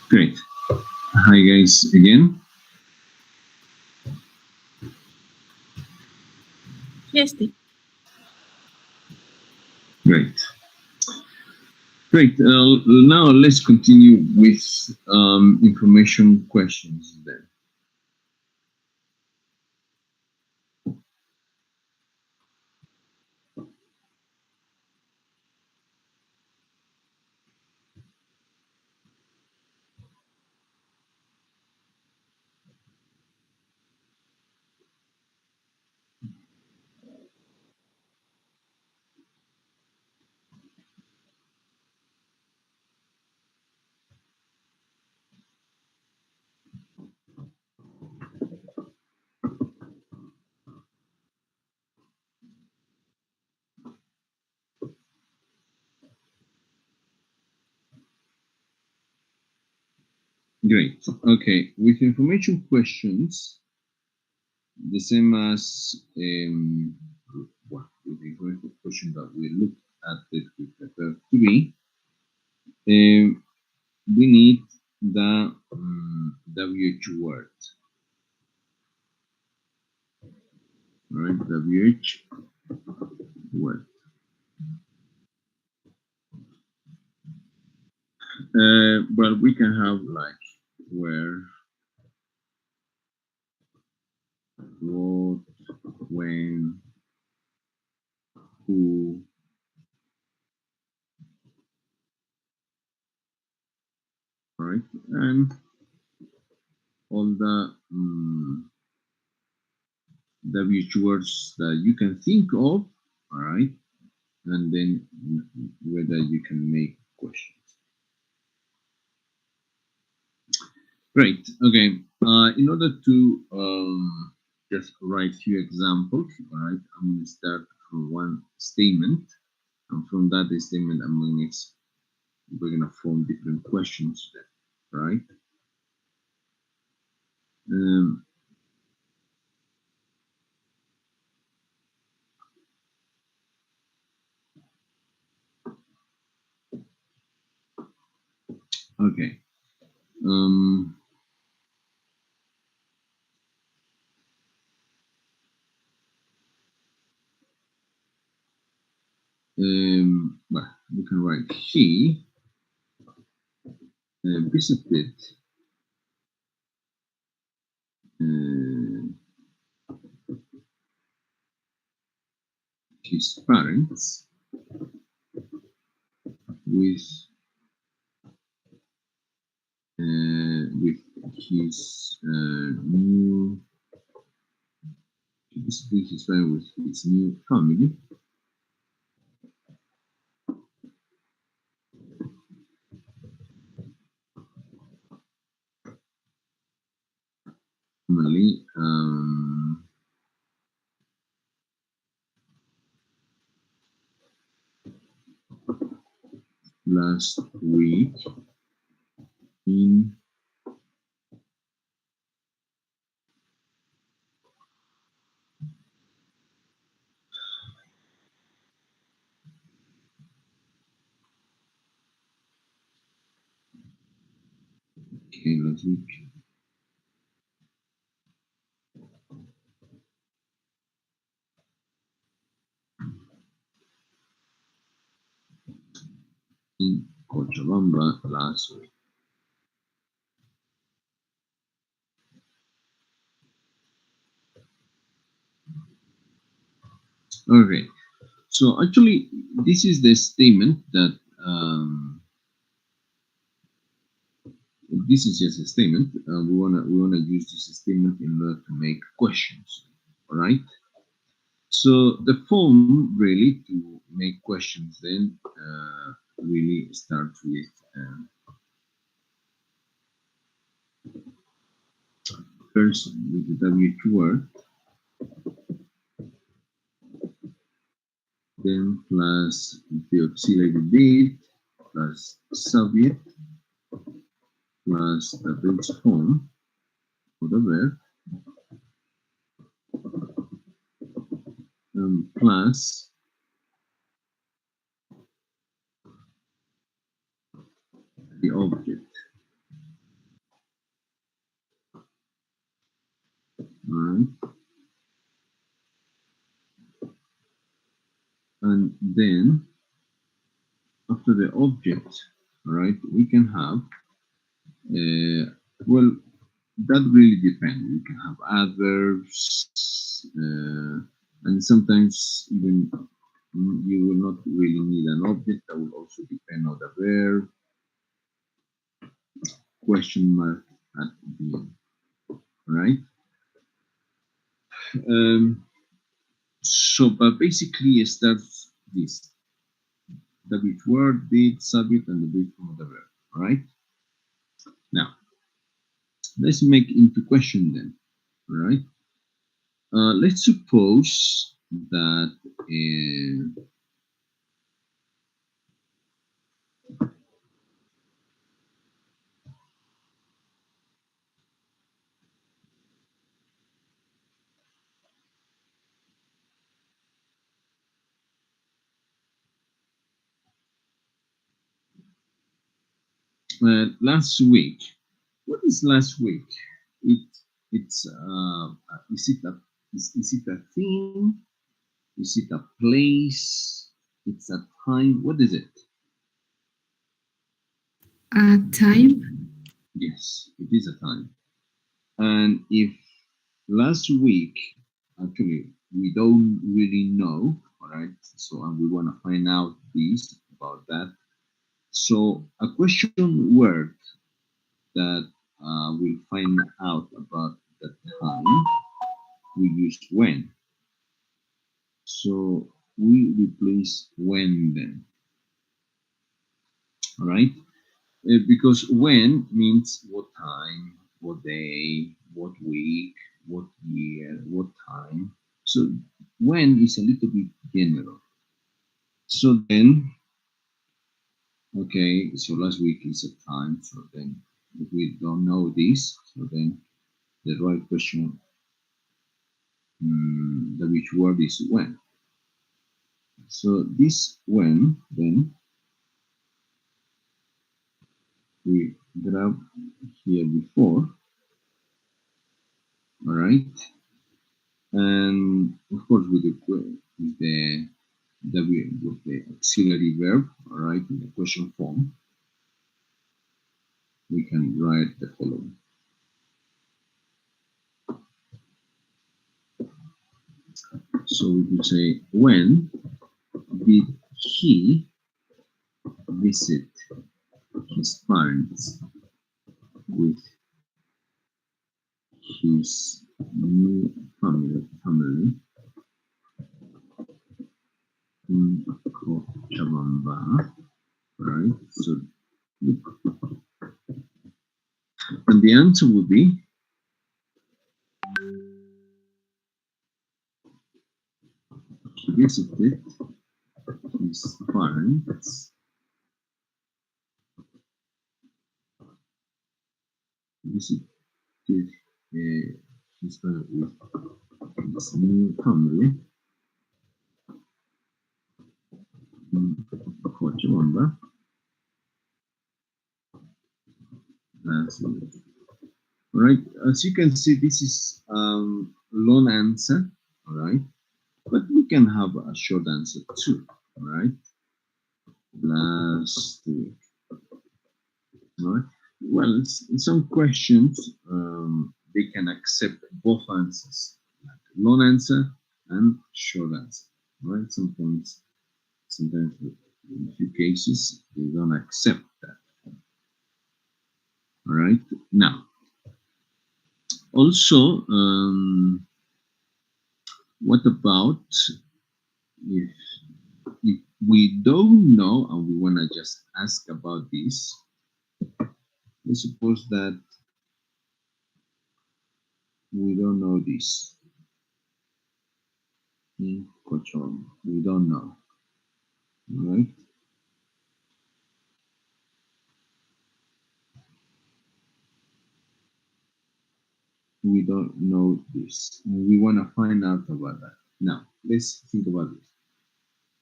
Great. Hi guys again. Yes, teacher. Great. Great. Now let's continue with information questions then. Great. Okay. With information questions, the same as with the information question that we looked at it with the verb to be, we need the WH word. Right? WH word. But we can have like where, what, when, who, right? And all the WH words that you can think of, all right? And then whether you can make questions. Great. Okay. In order to just write few examples, all right, I'm going to start from one statement, and from that statement, we're going to form different questions then, right? Um, okay. Um, well, we can write he visited uh, his parents with with his new visited his parents with his new family. Family last week in last week in Cochabamba last week. Okay, so actually, this is the statement that this is just a statement. We wanna use this statement in order to make questions. All right. So the form really to make questions then really starts with first with the WH word, then plus the auxiliary date, plus subject, plus the base form for the verb, plus the object. All right. And then after the object, all right, we can have, well, that really depends. We can have adverbs, and sometimes even you will not really need an object. That will also depend on the verb, question mark at the end, right? So, but basically, it starts this: the which word, did, subject, and the brief form of the verb. All right. Now, let's make into question then. All right. Let's suppose that last week. What is last week? It it's is it a is it a thing? Is it a place? It's a time. What is it? A time. Yes, it is a time. And if last week, actually, we don't really know, all right? So, and we want to find out this about that. So, a question word that we'll find out about the time, we use when. So, we replace when then, all right? Because when means what time, what day, what week, what year, what time. So when is a little bit general. So then, okay, so last week is a time. So then, if we don't know this, so then the right question, the which word is when. So this when, then we grab here before, all right, and of course with the auxiliary verb, all right, in the question form, we can write the following. So we could say, when did he visit his parents with his new family in Cochabamba, right? So, and the answer would be he visited his parents visited his parents with his new family in Cochabamba. That's it. All right, as you can see, this is long answer, all right, but we can have a short answer too, all right. Last week, all right. Well, some questions they can accept both answers, like long answer and short answer, all right. Sometimes in a few cases they don't accept that. All right. Now, also, what about if if we don't know and we want to just ask about this? Let's suppose that we don't know this in control. We don't know, right? We don't know this. We want to find out about that. Now, let's think about this.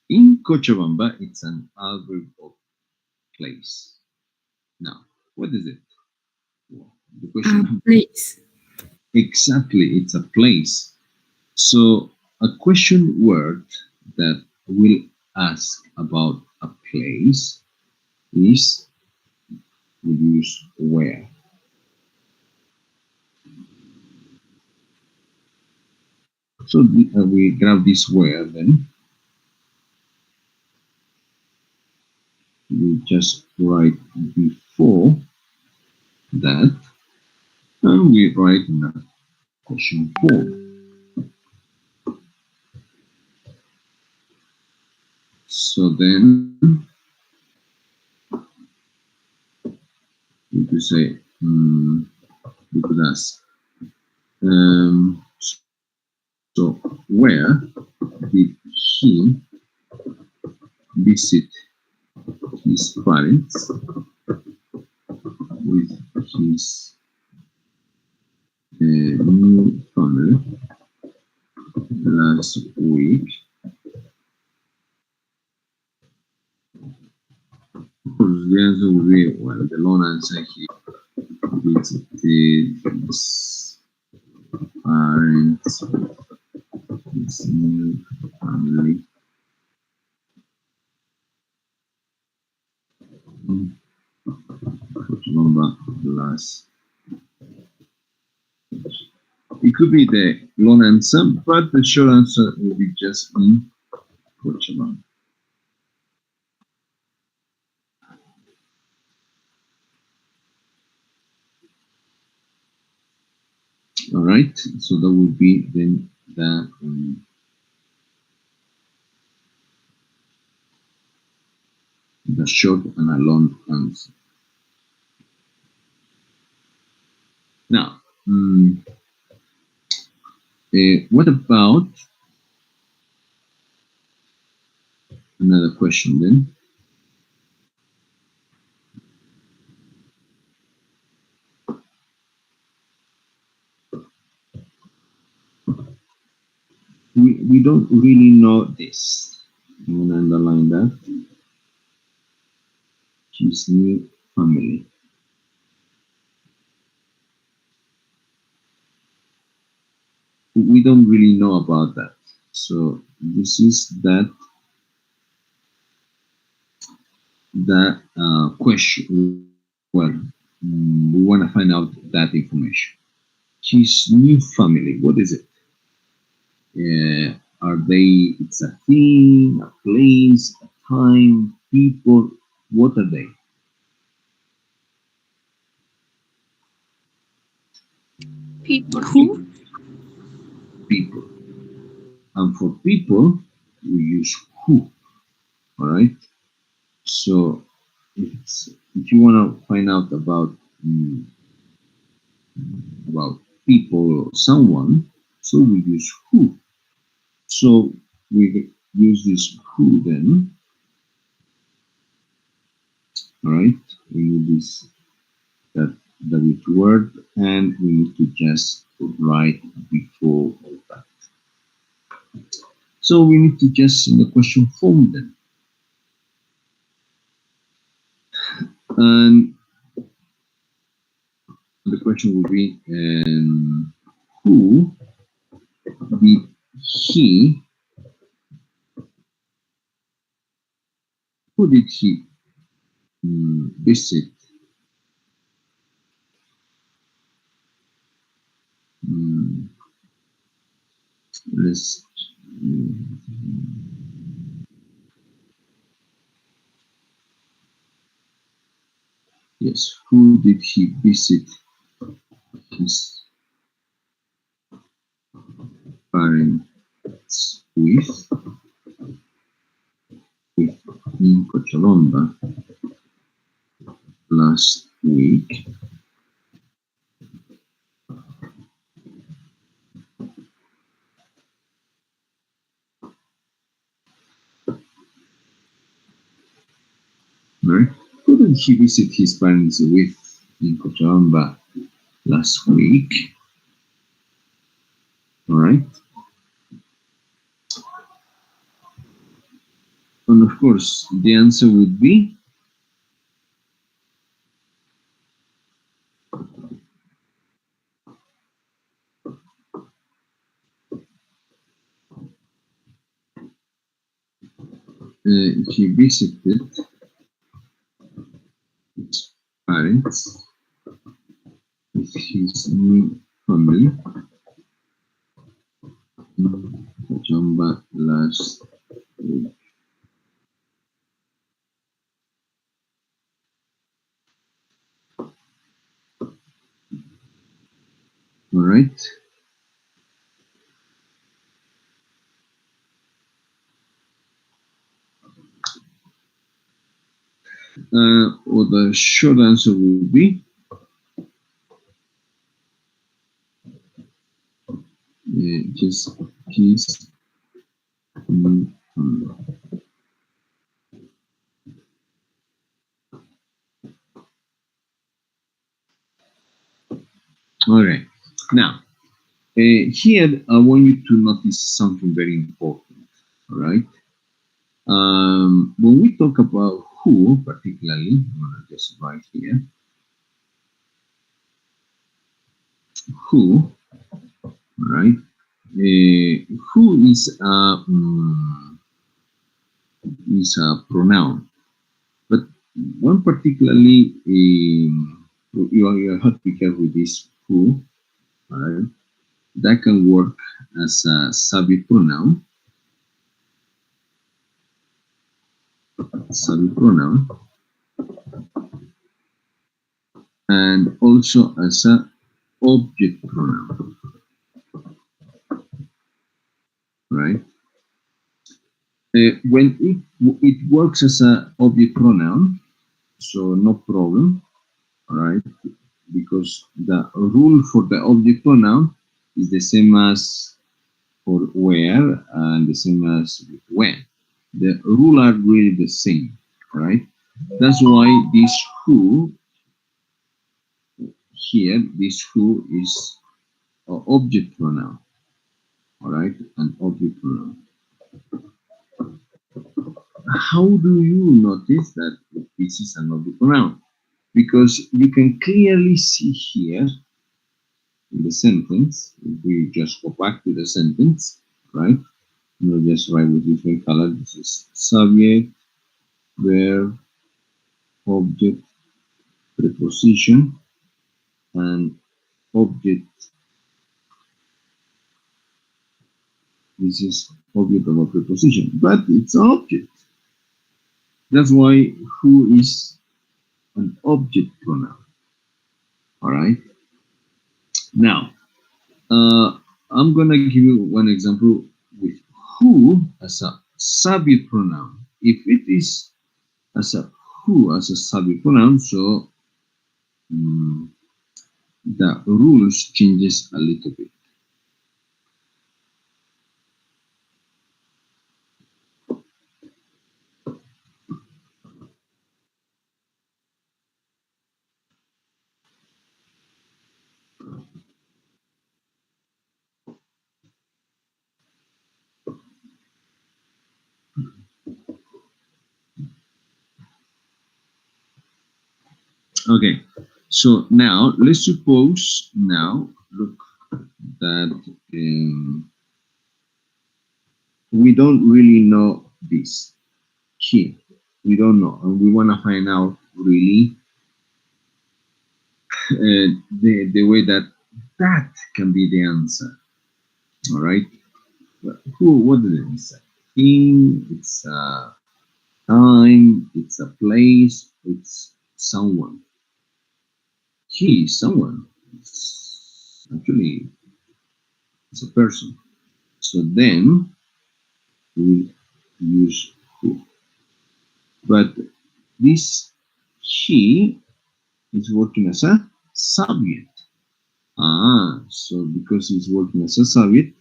In Cochabamba, it's an adverb of place. Now, what is it? Well, the A question. place. Exactly, it's a place. So a question word that will ask about a place is we use where. So we grab this where, then we just write before that, and we write in a question form. So then we could say, we could ask, so where did he visit his parents with his new family last week? Of course, the answer would be, well, the long answer, he visited his parents with his new family. Number last. It could be the long answer, but the short answer will be just in Cochabamba. All right, so that would be then the short and a long answer. Now, what about another question then? We don't really know this. I'm gonna underline that. His new family. We don't really know about that. So this is that question. Well, we want to find out that information. His new family. What is it? Are they? It's a thing, a place, a time, people. What are they? People. Who? People. And for people, we use who. All right. So if you want to find out about people or someone, so we use who. So we use this who then. All right. We use this that is word, and we need to just write before all that. So we need to just in the question form then. And the question will be, who did he, who did he visit? Mm, let's, yes, who did he visit his parents with in Cochabamba last week? Right? Who did he visit his parents with in Cochabamba last week? All right. And of course, the answer would be he visited his parents with his new family in Jamba last week. All right. Or the short answer will be just his new family. All right. Now, here I want you to notice something very important. All right. When we talk about who, particularly, I'm gonna just write here who, right? Who is a pronoun, but one particularly you have to be careful with this who, right? That can work as a subject pronoun, and also as a object pronoun, right? When it works as an object pronoun, so no problem, all right? Because the rule for the object pronoun is the same as for where and the same as with when. The rule are really the same, right? That's why this who here, this who is an object pronoun, all right? An object pronoun. How do you notice that this is an object pronoun? Because you can clearly see here in the sentence, if we just go back to the sentence, right? We'll just write with different color. This is subject, verb, object, preposition, and object. This is object of a preposition, but it's an object. That's why who is an object pronoun. All right. Now, I'm gonna give you one example with who as a subject pronoun. If it is as a who as a subject pronoun, so the rules changes a little bit. Okay, so now let's suppose now look that we don't really know this here. We don't know, and we want to find out really the way that that can be the answer. All right. Who? What did it say? Thing. It's a time. It's a place. It's someone. He is someone. Actually, it's a person. So then we use who. But this he is working as a subject. So because it's working as a subject,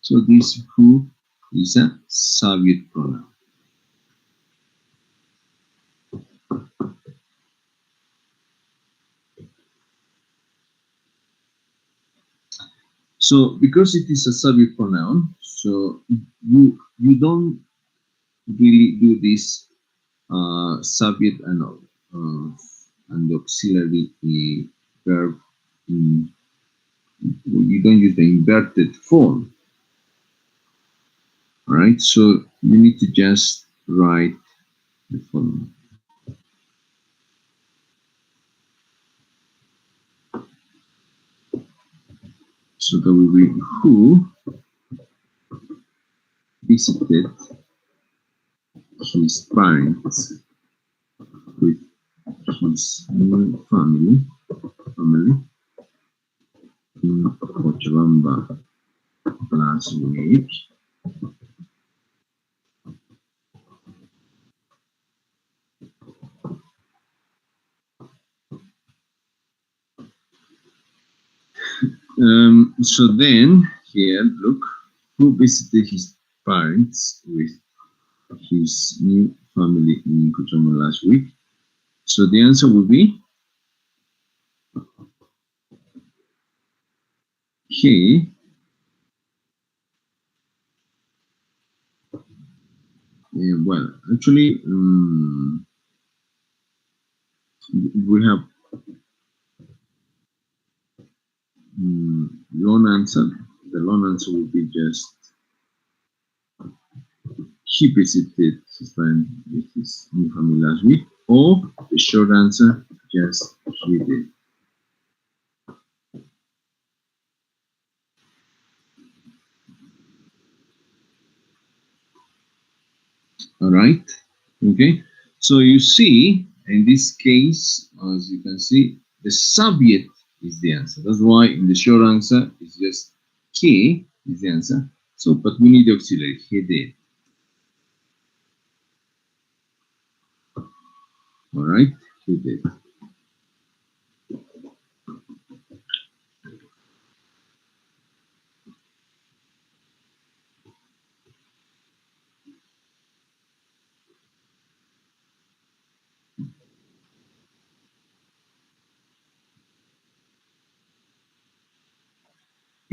so this who is a subject pronoun. So because it is a subject pronoun, so you don't really do this subject and auxiliary verb. You don't use the inverted form. All right, so you need to just write the following. So that will be who visited his parents with his new family in Cochabamba last week. So then here, look, who visited his parents with his new family in Cochabamba last week? So the answer will be he. Well, actually, we have long answer. The long answer will be just he visited his friend with his new family last week, or the short answer, just he did. All right. Okay. So you see, in this case, as you can see, the subject is the answer. That's why in the short answer, it's just he is the answer. So, but we need the auxiliary. He did. All right. He did.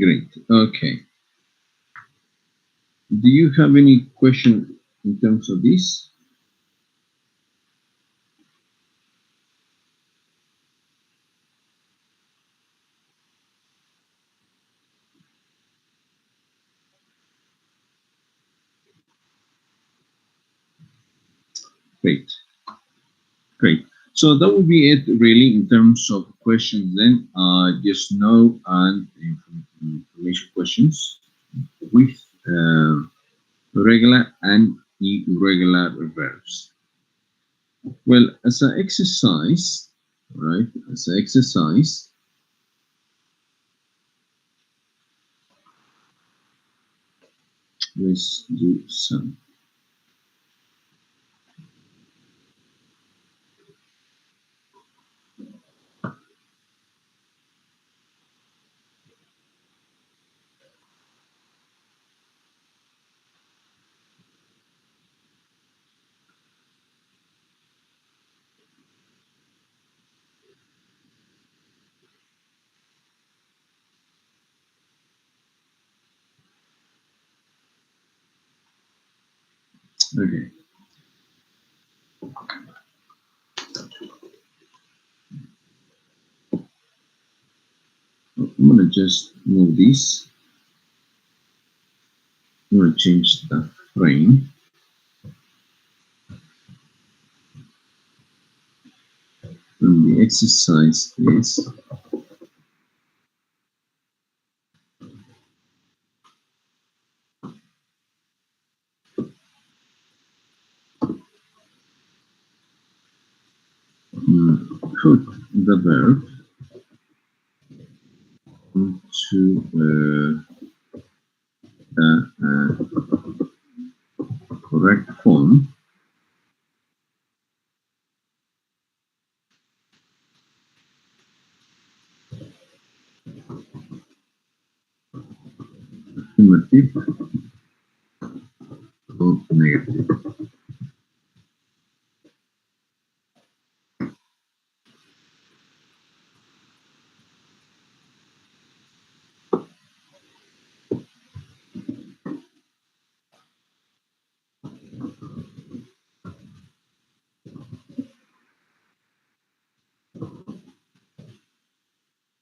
Great. Okay. Do you have any question in terms of this? Great. Great. So that would be it really in terms of questions then. Just know and information questions with regular and irregular verbs. Well, as an exercise, right, as an exercise, let's do some. Okay. I'm gonna just move this. I'm gonna change the frame. And the exercise is put the verb into the correct form. Affirmative or negative.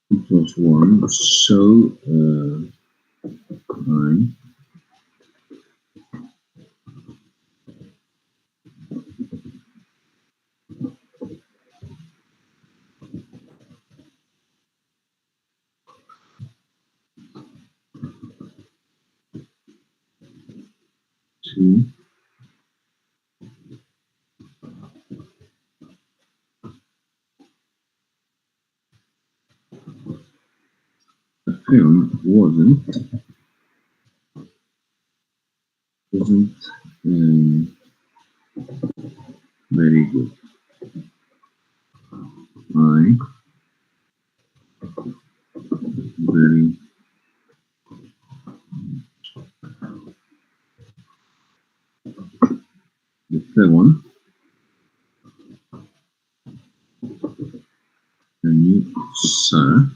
It was one, so I to the film wasn't very good. I very the third one. Can you, sir?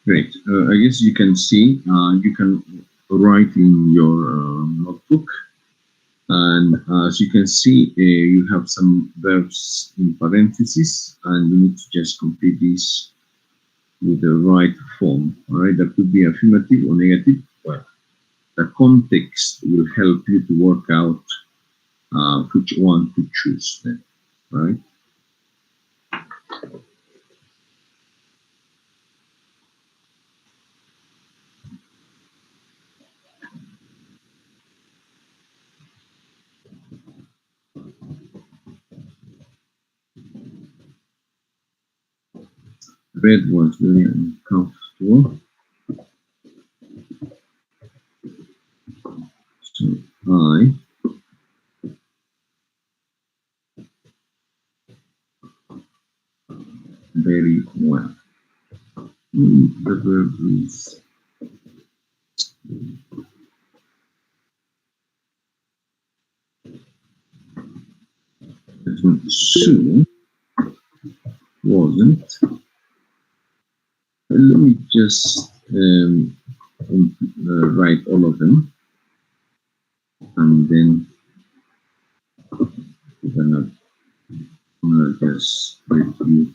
Great. I guess you can see, you can write in your notebook. And as you can see, you have some verbs in parentheses, and you need to just complete this with the right form. All right, that could be affirmative or negative. Well, the context will help you to work out which one to choose then. All right. Red was very uncomfortable. So I very well. The verb is Sue wasn't. Let me just write all of them, and then we're gonna just let you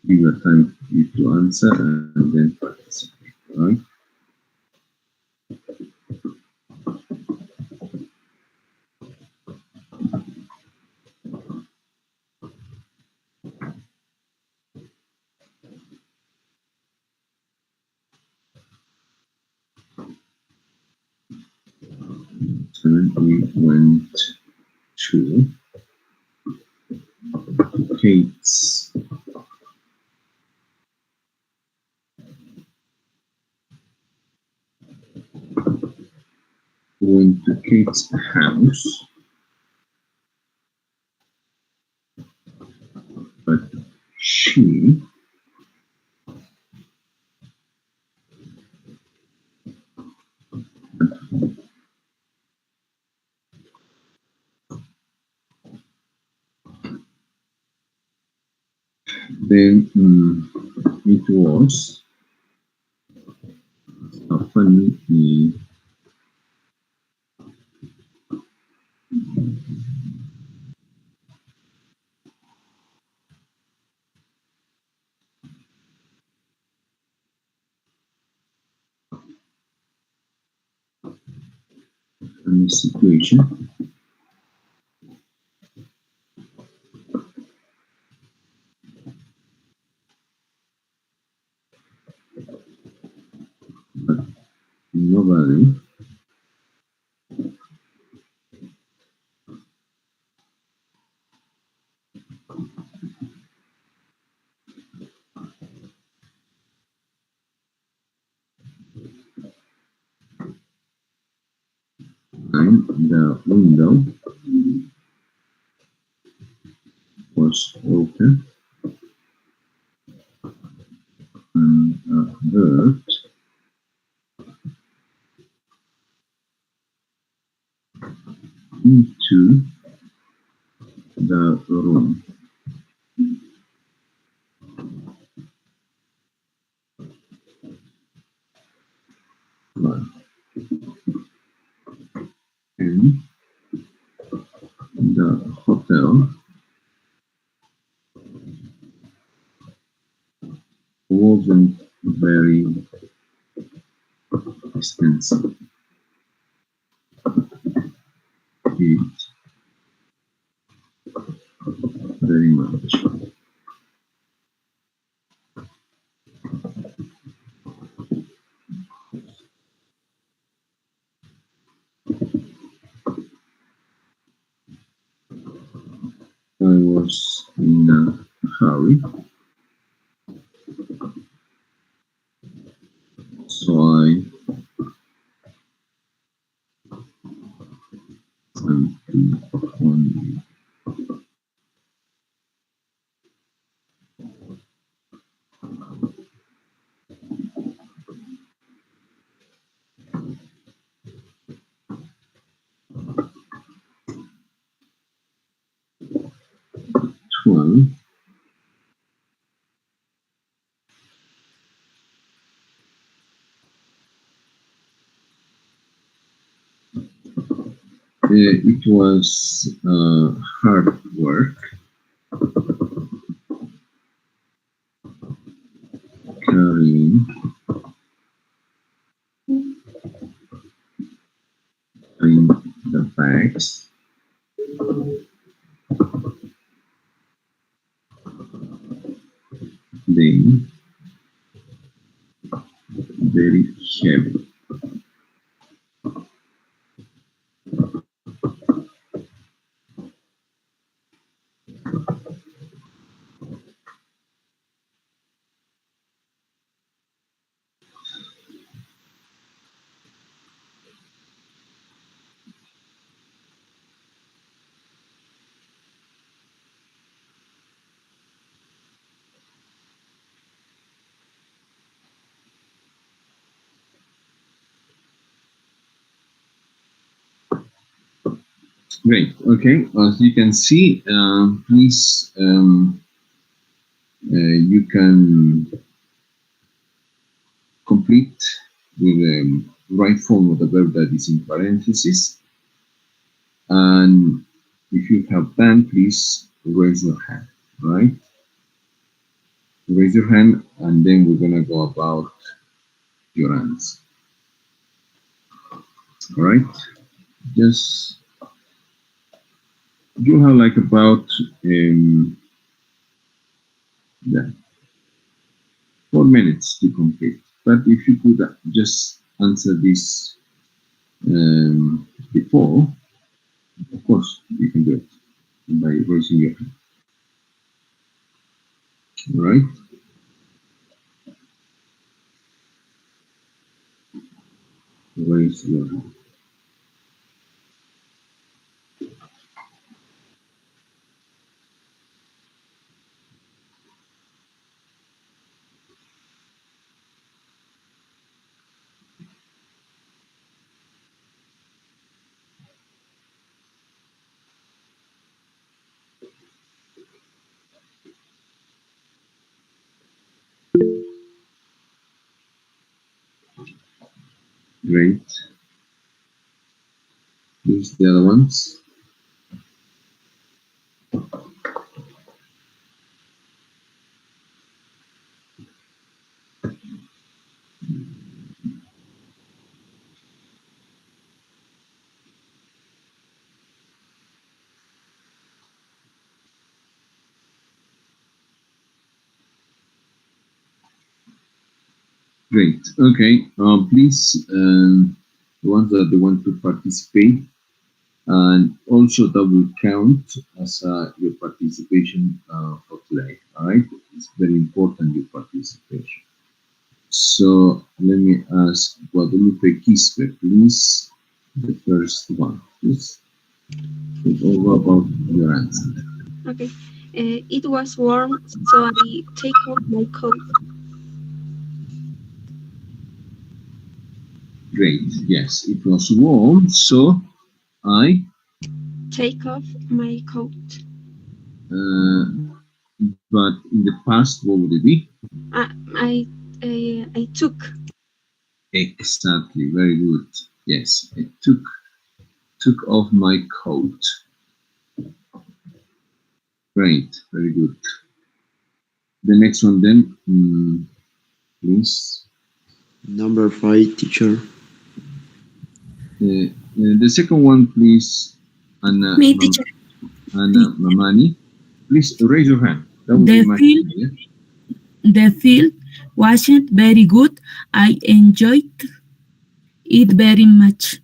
give you time for you to answer and then participate. All right. So then we went to Kate's house, but she then it was a funny situation. Nobody. And the window was open, and a bird into the room. Right. And the hotel wasn't very expensive. It very much. I was in a hurry, so I went to one 12. It was hard work carrying, carrying the bags. Then very heavy. Great. Okay. As you can see, please you can complete with the right form of the verb that is in parentheses. And if you have done, please raise your hand. Right? Raise your hand, and then we're gonna go about your answer. All right? Just you have like about yeah, 4 minutes to complete. But if you could just answer this before, of course, you can do it by raising your hand. All right? Raise your hand. Great. Here's the other ones. Great. Okay. Please, the ones that they want to participate, and also that will count as your participation for today. All right. It's very important your participation. So let me ask Guadalupe Quispe, please. The first one, please. It's all about your answer. Okay. It was warm, so I take off my coat. Great. Yes, it was warm, so I Take off my coat. uh, but in the past, what would it be? I took. Exactly. Very good. Yes, I took off my coat. Great. Very good. The next one then, please. Number 5, teacher. The second one, please, Anna, Me, teacher. Anna Mamani. Please raise your hand. That would The be much film, easier. the film wasn't very good. I enjoyed it very much.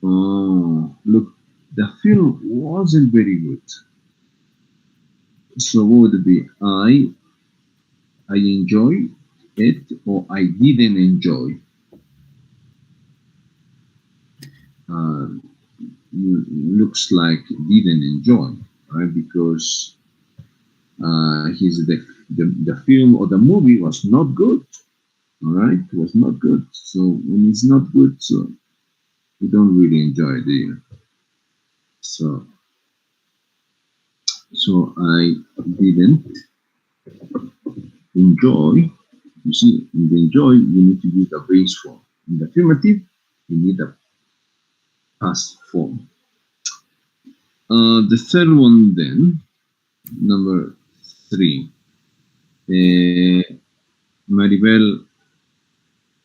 Oh, look, the film wasn't very good. So what would it be? I enjoy it, or I didn't enjoy. Uh, Looks like didn't enjoy, right? Because the film or the movie was not good. All right, it was not good. So when it's not good, so you don't really enjoy it, do you? So I didn't enjoy. You see, in the enjoy, you need to use the base form. In the affirmative, you need the past form. The third one then, number 3. Maribel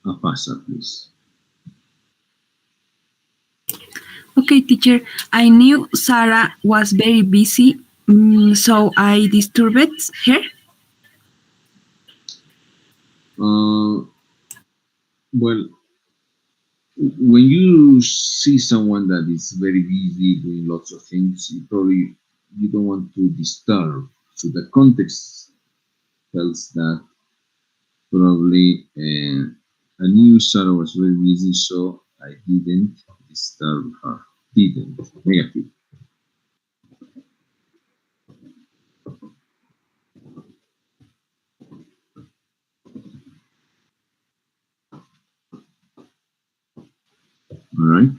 Apasa, please. Okay, teacher. I knew Sarah was very busy, so I disturbed her. Well, when you see someone that is very busy doing lots of things, you don't want to disturb. So the context tells that probably I knew Sarah was very busy, so I didn't disturb her. Didn't. Negative. All right.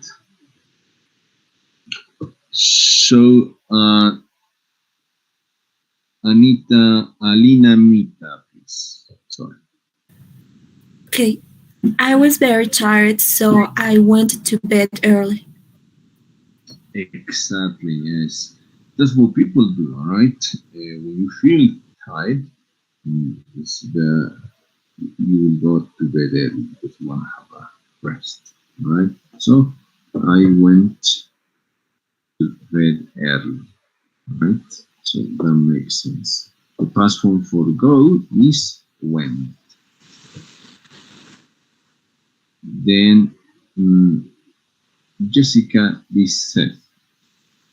So Alina Mita, please. Sorry. Okay. I was very tired, so I went to bed early. Exactly, yes. That's what people do, all right? When you feel tired, you will go to bed early because you want to have a rest, all right? So I went to bed early, all right? So that makes sense. The past form for go is went. Then Jessica Bissett.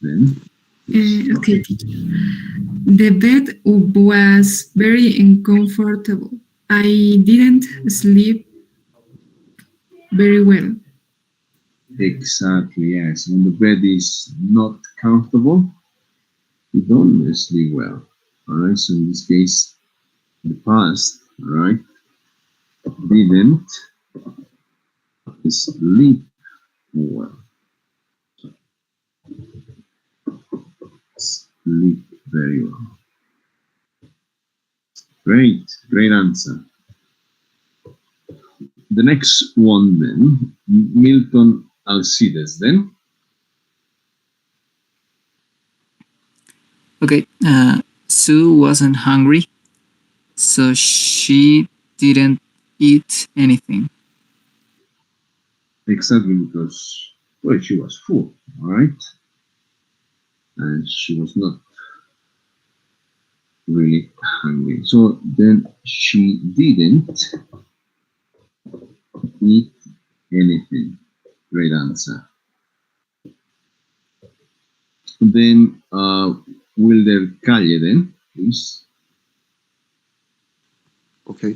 Then Okay. The bed was very uncomfortable. I didn't sleep very well. exactly, yes. When the bed is not comfortable, you don't sleep well. All right. So in this case, the past, all right, didn't sleep well. Sleep very well. Great, great answer. The next one then, Milton Alcides then. Okay, Sue wasn't hungry, so she didn't eat anything. Exactly, because, well, she was full, all right? And she was not really hungry. So then she didn't eat anything. Great answer. Then Wilder Calle then, please. Okay.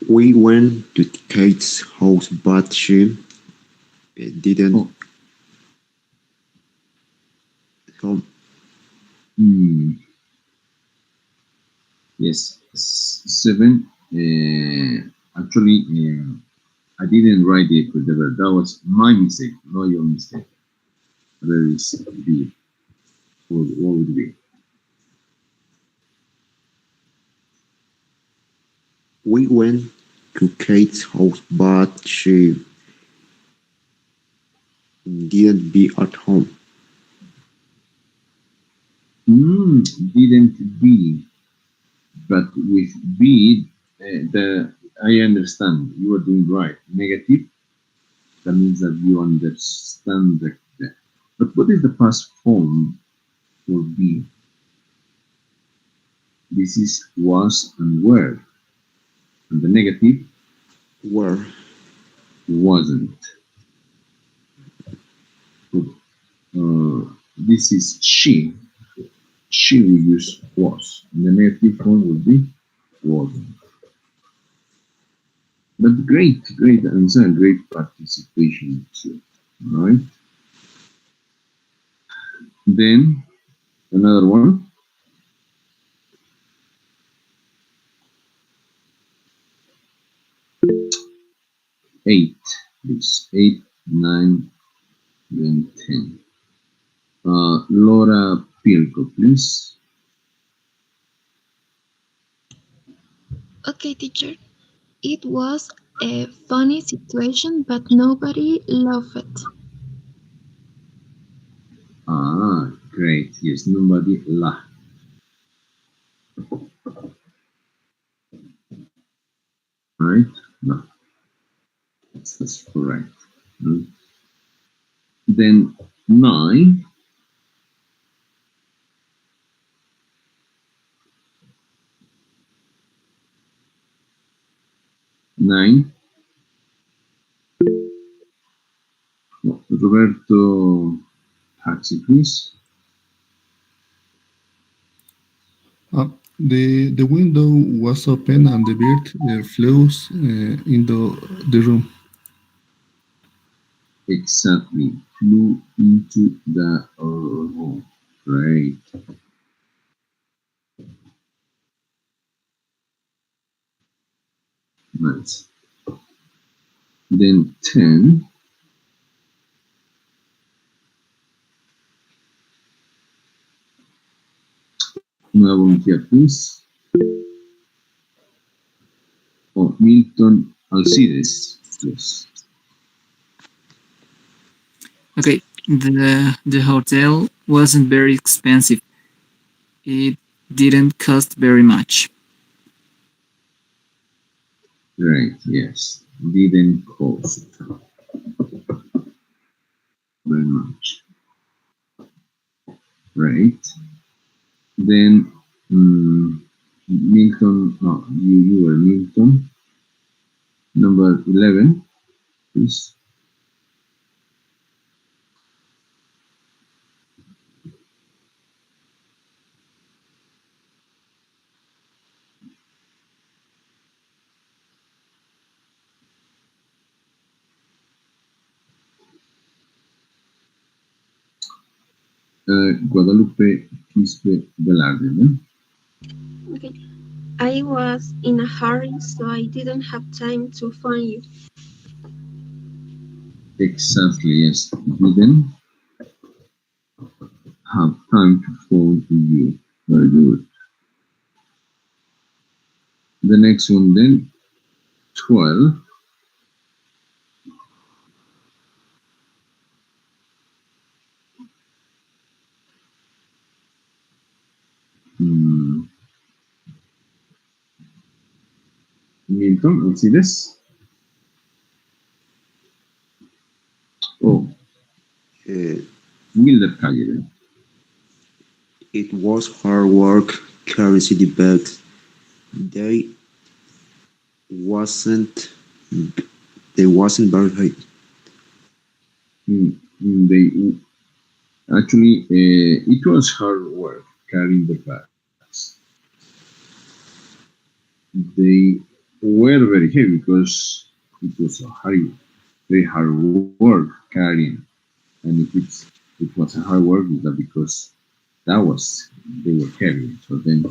We went to Kate's house, but she didn't Oh. come. Yes, seven. Actually, I didn't write it with the verb. That was my mistake, not your mistake. There is B. What would be? We went to Kate's house, but she didn't be at home. Didn't be, but with be, I understand you are doing right. Negative, that means that you understand the. But what is the past form for be? This is was and were, and the negative Where? wasn't. This is she. She will use was, and the negative form will be wasn't. But great answer, great participation too. Right? Then another one. 8, please. 8, 9, then 10. Laura Pirco, please. Okay, teacher. It was a funny situation, but nobody loved it. Great. Yes, nobody laughed. Right? No, that's correct. Then 9. Nine. No, Roberto Taxi, please. The window was open and the bird flew the room. Exactly. Flew into the room. Great. Nice. Then 10. Una volunteer, please. Oh, Milton Alcides. Yes. Okay, the hotel wasn't very expensive. It didn't cost very much. Right, yes. Didn't cost very much. Right. Then Milton, no, you were Milton. Number 11, please. Guadalupe Quispe Velarde, no? Okay. I was in a hurry, so I didn't have time to find you. Exactly, yes. Didn't have time to phone to you. Very good. The next one then, 12. Milton Alcides. Oh, Uh, Wilder Calle then. It was hard work carrying the bags. They wasn't they wasn't very high. They actually it was hard work carrying the bags. They were very heavy because it was a very hard work carrying. And if it was a hard work, is that because that was they were heavy. So then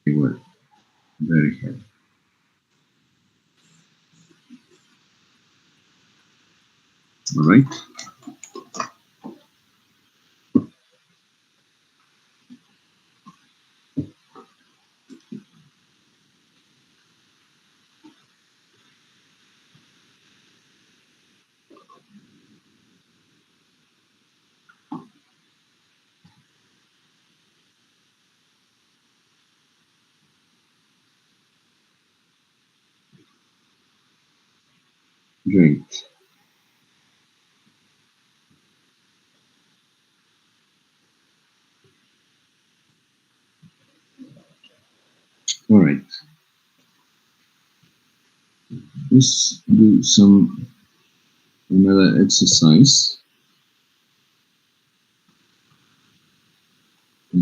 they were very heavy. All right. Great. All right. Let's do some another exercise.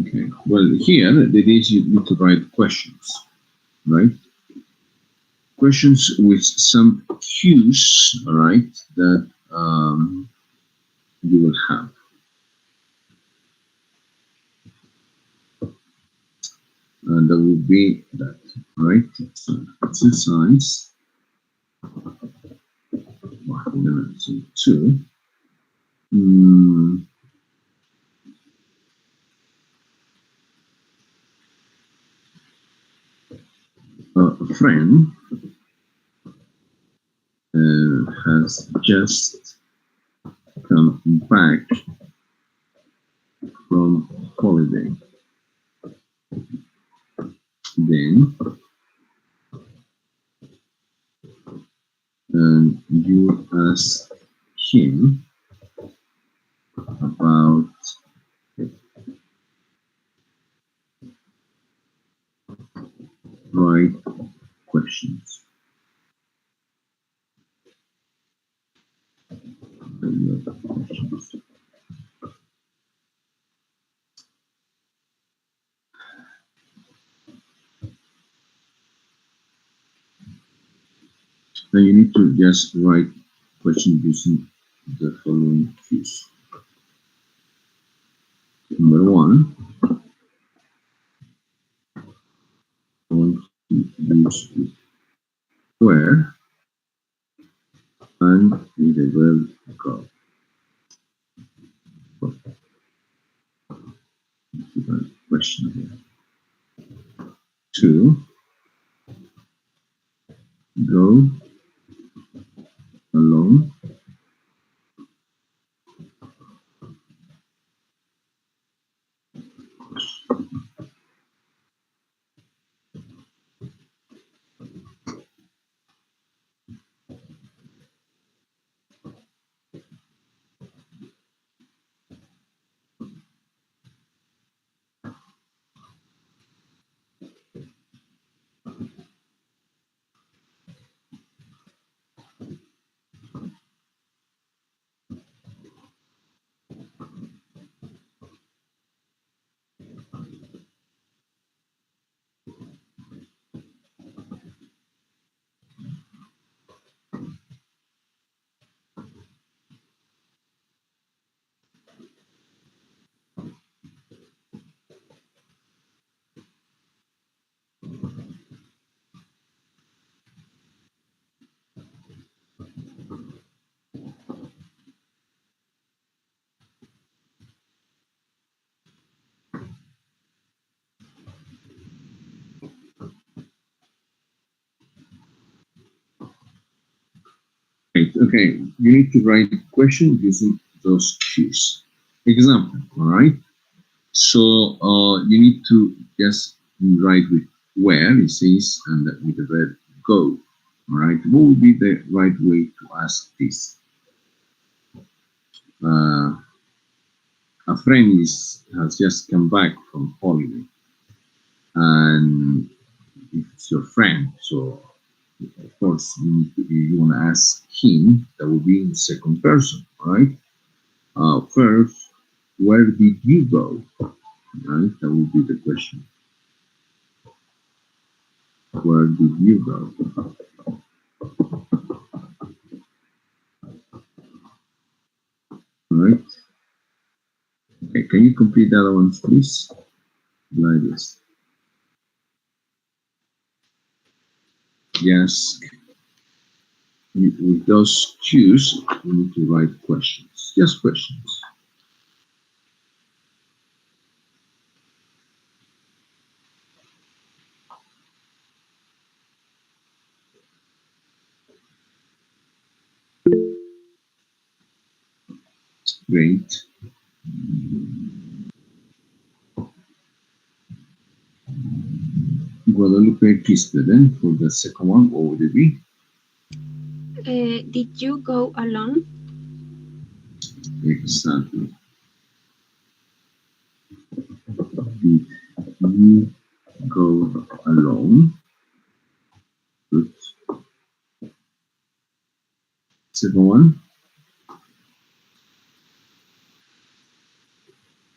Okay. Well, here the idea is you need to write questions, right? Questions with some cues, all right, that you will have. And that will be that, all right? So exercise 2. Mm, a friend has just come back from holiday. Then, and you ask him about right questions. Questions. Now you need to just write question using the following cues. Number 1, I want to use where and with the verb go. Question here. 2, go alone. Right. Okay, you need to write question using those cues. Example, all right? So you need to just write with where it says and with the verb go. All right. What would be the right way to ask this? a friend has just come back from holiday, and it's your friend, so of course you want to ask him. That will be in second person, right? First, where did you go? Right, that will be the question. Where did you go? Right. Okay, can you complete the other ones, please? Like this. Yes. With those cues, we need to write questions. Just questions. Great. Guadalupe Quispe, then for the second one, what would it be? Did you go alone? Exactly. Did you go alone? Good. Second one.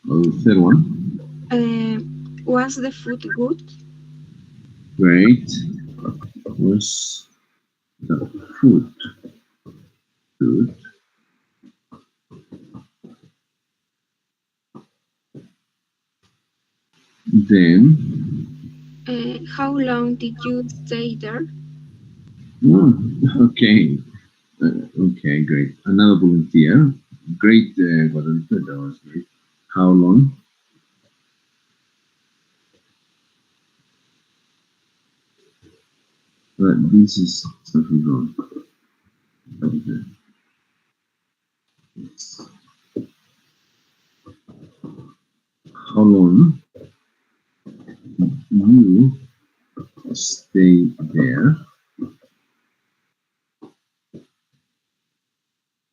Oh, the third one. Was the food good? Great. Was the food good? Then, How long did you stay there? oh, okay. Okay, great. Another volunteer. Great, Guadalupe, that was great. How long? This is something wrong. Okay. How long you stay there?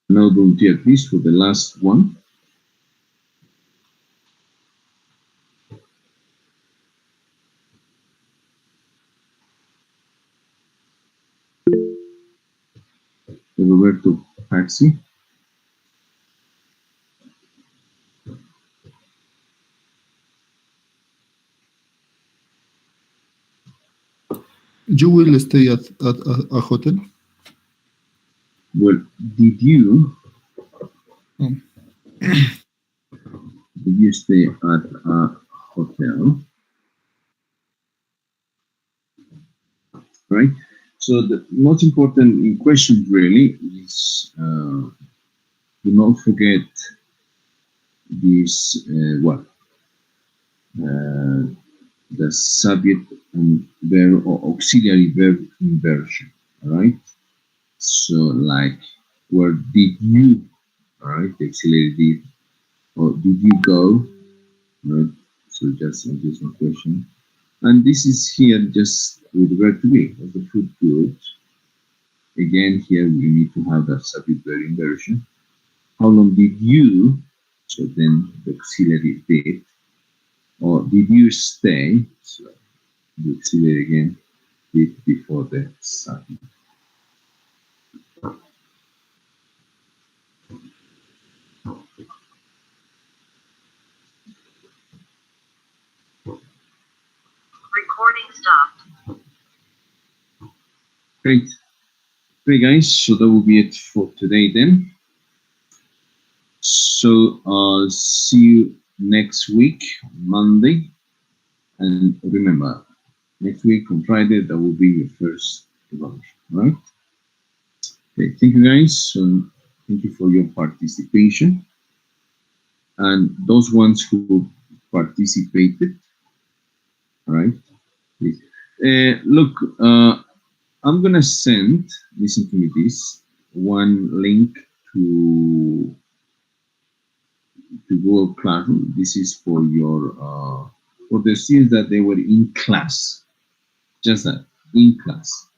Now volunteer, please, for the last one. Roberto Paxi. You will stay at a hotel? Well, did you Um, stay at a hotel? Right. So the most important in question really is do not forget this what the subject and verb or auxiliary verb inversion. All right. So like where did you? All right. The auxiliary did or did you go? Right. So just in this one question. And this is here just with verb to be. Was the food good? Again, here we need to have the subject verb inversion. How long did you? So then the auxiliary did. Or did you stay? So the auxiliary again did before the subject. Recording stopped. Great. Great, guys. So that will be it for today then. So I'll see you next week, Monday. And remember, next week on Friday, that will be your first evaluation, right? Okay, thank you guys. So thank you for your participation. And those ones who participated, all right? Please. Look, I'm gonna send, listen to me this, one link to Google Classroom. This is for the students that they were in class, just that, in class.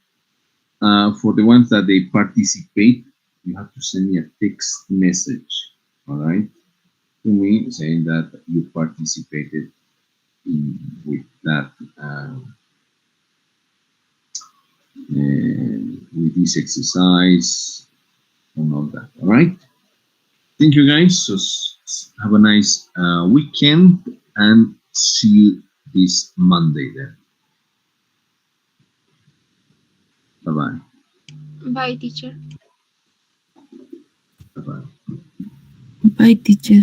For the ones that they participate, you have to send me a text message, all right? to me, saying that you participated with that with this exercise and all that. All right. Thank you, guys. So have a nice weekend and see you this Monday. Then. Bye bye. Bye, teacher. Bye bye. Bye, teacher.